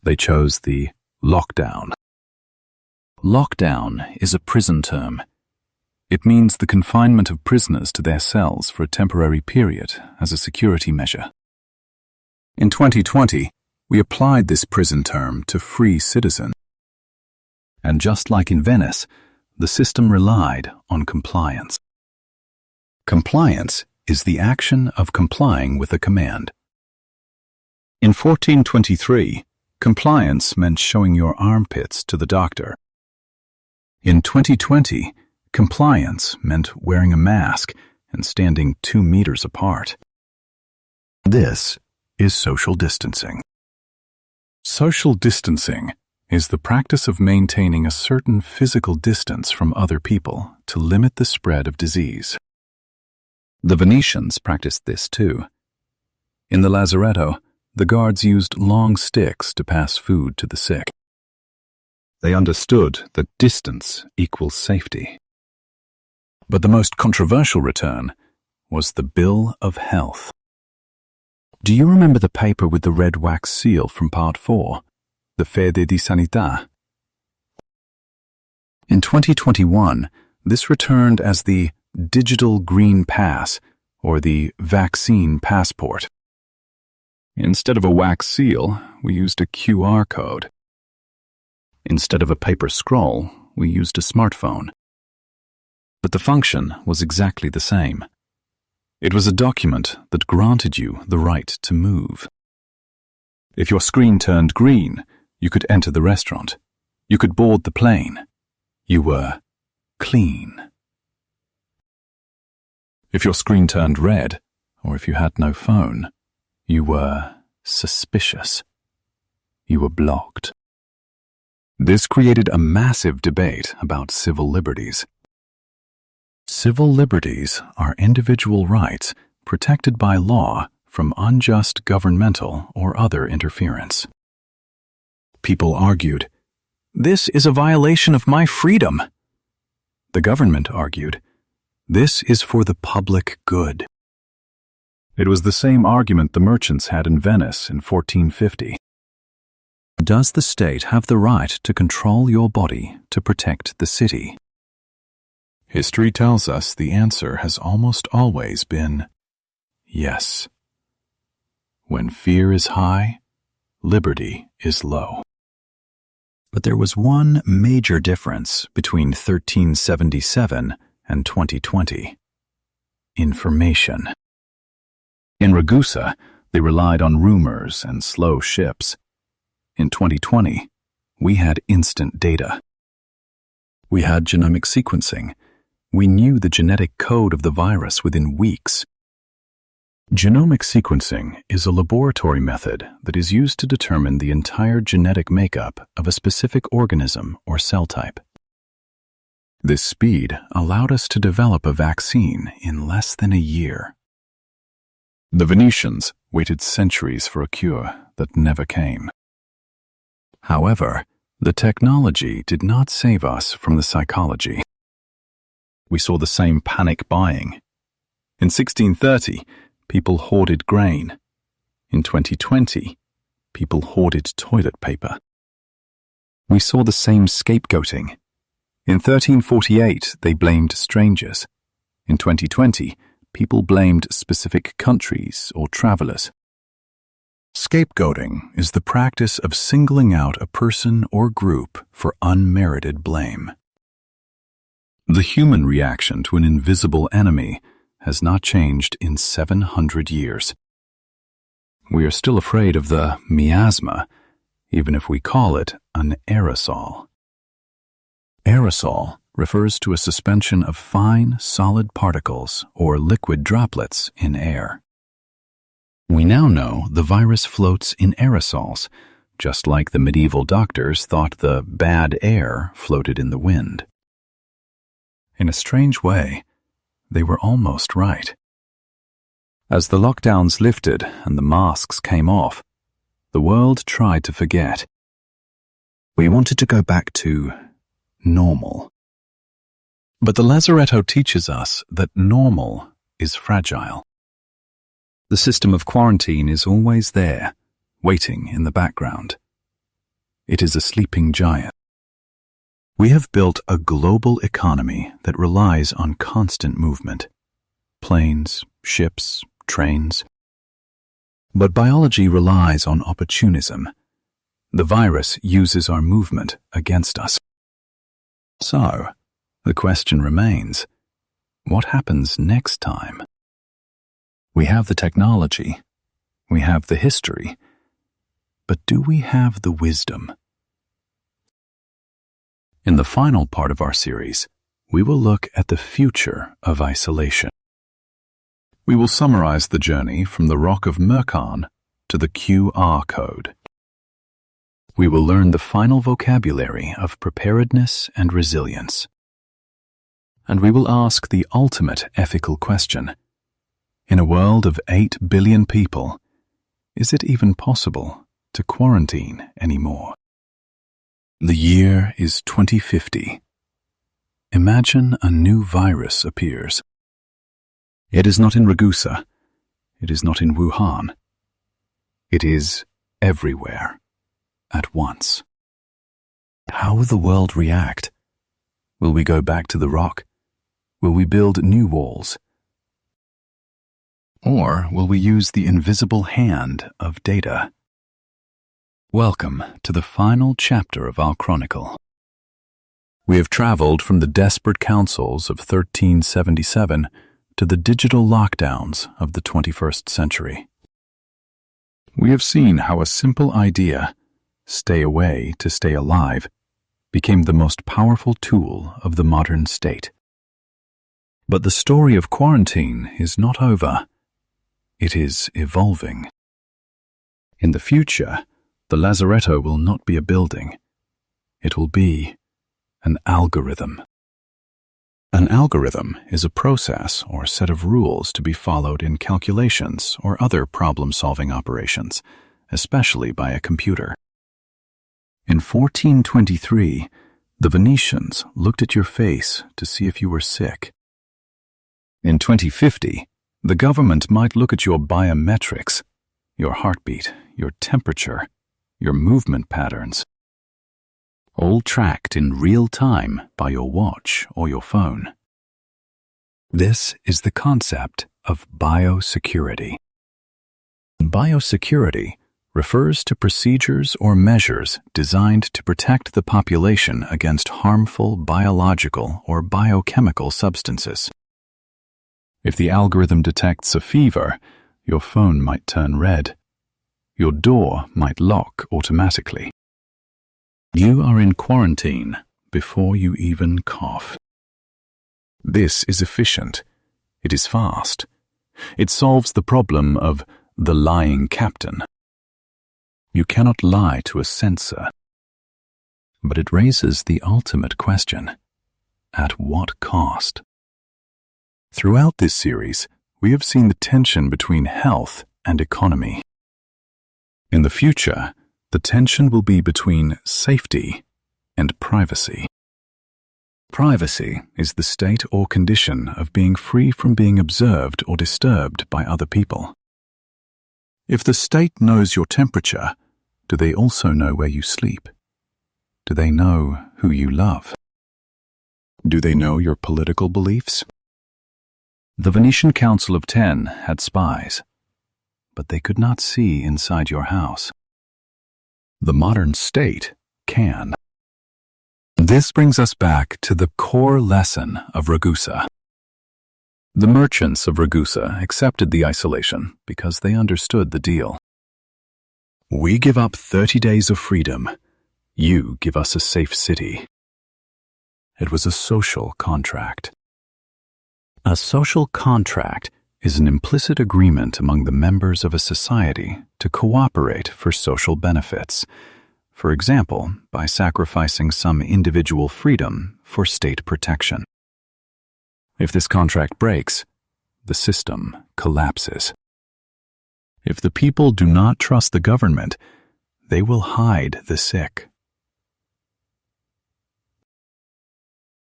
They chose the lockdown. Lockdown is a prison term. It means the confinement of prisoners to their cells for a temporary period as a security measure. In 2020, we applied this prison term to free citizens. And just like in Venice, the system relied on compliance. Compliance is the action of complying with a command. In 1423, compliance meant showing your armpits to the doctor. In 2020, compliance meant wearing a mask and standing 2 meters apart. This is social distancing. Social distancing is the practice of maintaining a certain physical distance from other people to limit the spread of disease. The Venetians practiced this too. In the Lazaretto, the guards used long sticks to pass food to the sick. They understood that distance equals safety. But the most controversial return was the Bill of Health. Do you remember the paper with the red wax seal from Part 4, the Fede di Sanità? In 2021, this returned as the Digital Green Pass, or the Vaccine Passport. Instead of a wax seal, we used a QR code. Instead of a paper scroll, we used a smartphone. But the function was exactly the same. It was a document that granted you the right to move. If your screen turned green, you could enter the restaurant. You could board the plane. You were clean. If your screen turned red, or if you had no phone, you were suspicious. You were blocked. This created a massive debate about civil liberties. Civil liberties are individual rights protected by law from unjust governmental or other interference. People argued, "This is a violation of my freedom." The government argued, "This is for the public good." It was the same argument the merchants had in Venice in 1450. Does the state have the right to control your body to protect the city? History tells us the answer has almost always been yes. When fear is high, liberty is low. But there was one major difference between 1377 and 2020. Information. In Ragusa, they relied on rumors and slow ships. In 2020, we had instant data. We had genomic sequencing. We knew the genetic code of the virus within weeks. Genomic sequencing is a laboratory method that is used to determine the entire genetic makeup of a specific organism or cell type. This speed allowed us to develop a vaccine in less than a year. The Venetians waited centuries for a cure that never came. However, the technology did not save us from the psychology. We saw the same panic buying. In 1630, people hoarded grain. In 2020, people hoarded toilet paper. We saw the same scapegoating. In 1348, they blamed strangers. In 2020, people blamed specific countries or travelers. Scapegoating is the practice of singling out a person or group for unmerited blame. The human reaction to an invisible enemy has not changed in 700 years. We are still afraid of the miasma, even if we call it an aerosol. Aerosol refers to a suspension of fine, solid particles or liquid droplets in air. We now know the virus floats in aerosols, just like the medieval doctors thought the bad air floated in the wind. In a strange way, they were almost right. As the lockdowns lifted and the masks came off, the world tried to forget. We wanted to go back to normal. But the Lazaretto teaches us that normal is fragile. The system of quarantine is always there, waiting in the background. It is a sleeping giant. We have built a global economy that relies on constant movement. Planes, ships, trains. But biology relies on opportunism. The virus uses our movement against us. So, the question remains, what happens next time? We have the technology, we have the history, but do we have the wisdom? In the final part of our series, we will look at the future of isolation. We will summarize the journey from the Rock of Mercan to the QR code. We will learn the final vocabulary of preparedness and resilience. And we will ask the ultimate ethical question. In a world of 8 billion people, is it even possible to quarantine anymore? The year is 2050. Imagine a new virus appears. It is not in Ragusa. It is not in Wuhan. It is everywhere at once. How will the world react? Will we go back to the rock? Will we build new walls? Or will we use the invisible hand of data? Welcome to the final chapter of our chronicle. We have traveled from the desperate councils of 1377 to the digital lockdowns of the 21st century. We have seen how a simple idea, stay away to stay alive, became the most powerful tool of the modern state. But the story of quarantine is not over. It is evolving. In the future, the Lazaretto will not be a building. It will be an algorithm. An algorithm is a process or set of rules to be followed in calculations or other problem-solving operations, especially by a computer. In 1423, the Venetians looked at your face to see if you were sick. In 2050, the government might look at your biometrics, your heartbeat, your temperature, your movement patterns, all tracked in real time by your watch or your phone. This is the concept of biosecurity. Biosecurity refers to procedures or measures designed to protect the population against harmful biological or biochemical substances. If the algorithm detects a fever, your phone might turn red. Your door might lock automatically. You are in quarantine before you even cough. This is efficient. It is fast. It solves the problem of the lying captain. You cannot lie to a censor. But it raises the ultimate question: at what cost? Throughout this series, we have seen the tension between health and economy. In the future, the tension will be between safety and privacy. Privacy is the state or condition of being free from being observed or disturbed by other people. If the state knows your temperature, do they also know where you sleep? Do they know who you love? Do they know your political beliefs? The Venetian Council of 10 had spies, but they could not see inside your house. The modern state can. This brings us back to the core lesson of Ragusa. The merchants of Ragusa accepted the isolation because they understood the deal. We give up 30 days of freedom. You give us a safe city. It was a social contract. A social contract is an implicit agreement among the members of a society to cooperate for social benefits, for example, by sacrificing some individual freedom for state protection. If this contract breaks, the system collapses. If the people do not trust the government, they will hide the sick.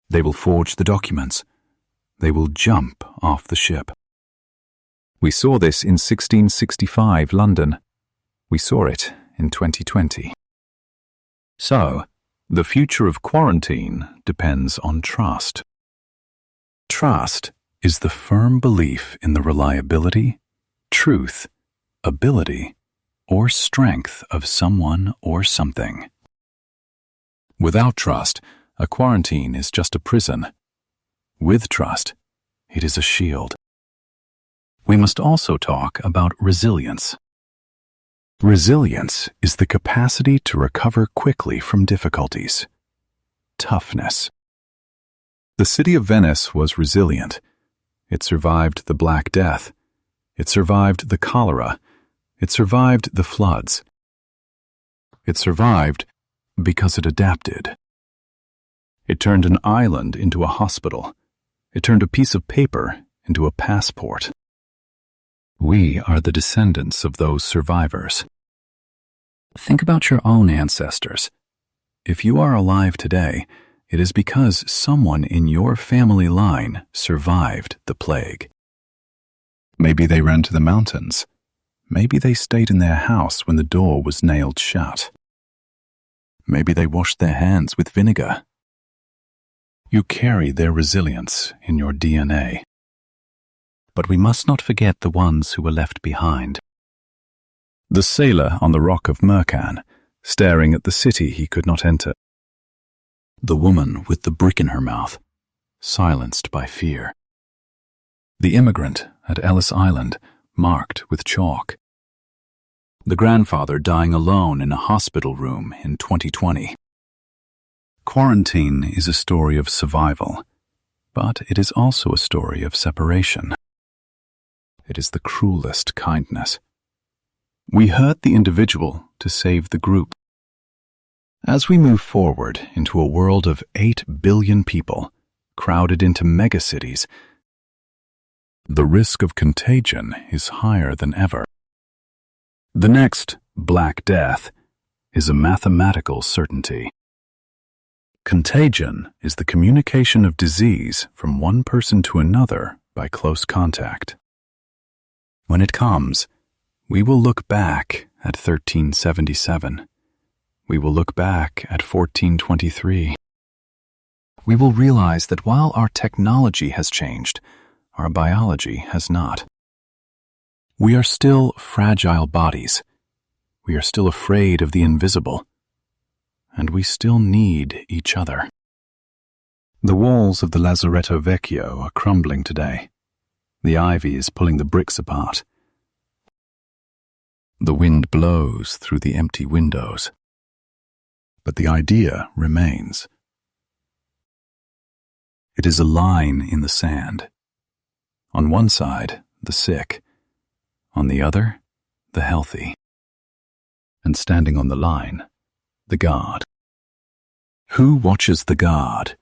They will forge the documents. They will jump off the ship. We saw this in 1665 London. We saw it in 2020. So, the future of quarantine depends on trust. Trust is the firm belief in the reliability, truth, ability, or strength of someone or something. Without trust, a quarantine is just a prison. With trust, it is a shield. We must also talk about resilience. Resilience is the capacity to recover quickly from difficulties. Toughness. The city of Venice was resilient. It survived the Black Death. It survived the cholera. It survived the floods. It survived because it adapted. It turned an island into a hospital. It turned a piece of paper into a passport. We are the descendants of those survivors. Think about your own ancestors. If you are alive today, it is because someone in your family line survived the plague. Maybe they ran to the mountains. Maybe they stayed in their house when the door was nailed shut. Maybe they washed their hands with vinegar. You carry their resilience in your DNA. But we must not forget the ones who were left behind. The sailor on the rock of Mercan, staring at the city he could not enter. The woman with the brick in her mouth, silenced by fear. The immigrant at Ellis Island, marked with chalk. The grandfather dying alone in a hospital room in 2020. Quarantine is a story of survival, but it is also a story of separation. It is the cruelest kindness. We hurt the individual to save the group. As we move forward into a world of 8 billion people, crowded into megacities, the risk of contagion is higher than ever. The next Black Death is a mathematical certainty. Contagion is the communication of disease from one person to another by close contact. When it comes, we will look back at 1377. We will look back at 1423. We will realize that while our technology has changed, our biology has not. We are still fragile bodies. We are still afraid of the invisible. And we still need each other. The walls of the Lazaretto Vecchio are crumbling today. The ivy is pulling the bricks apart. The wind blows through the empty windows. But the idea remains. It is a line in the sand. On one side, the sick. On the other, the healthy. And standing on the line, the guard. Who watches the guard?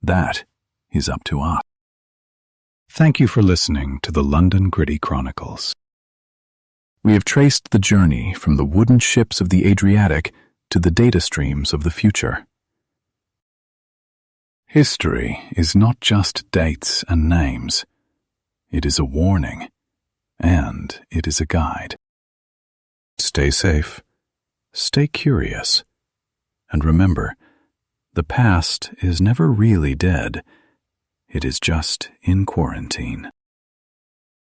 That is up to us. Thank you for listening to the London Gritty Chronicles. We have traced the journey from the wooden ships of the Adriatic to the data streams of the future. History is not just dates and names. It is a warning, and it is a guide. Stay safe, stay curious, and remember, the past is never really dead. It is just in quarantine.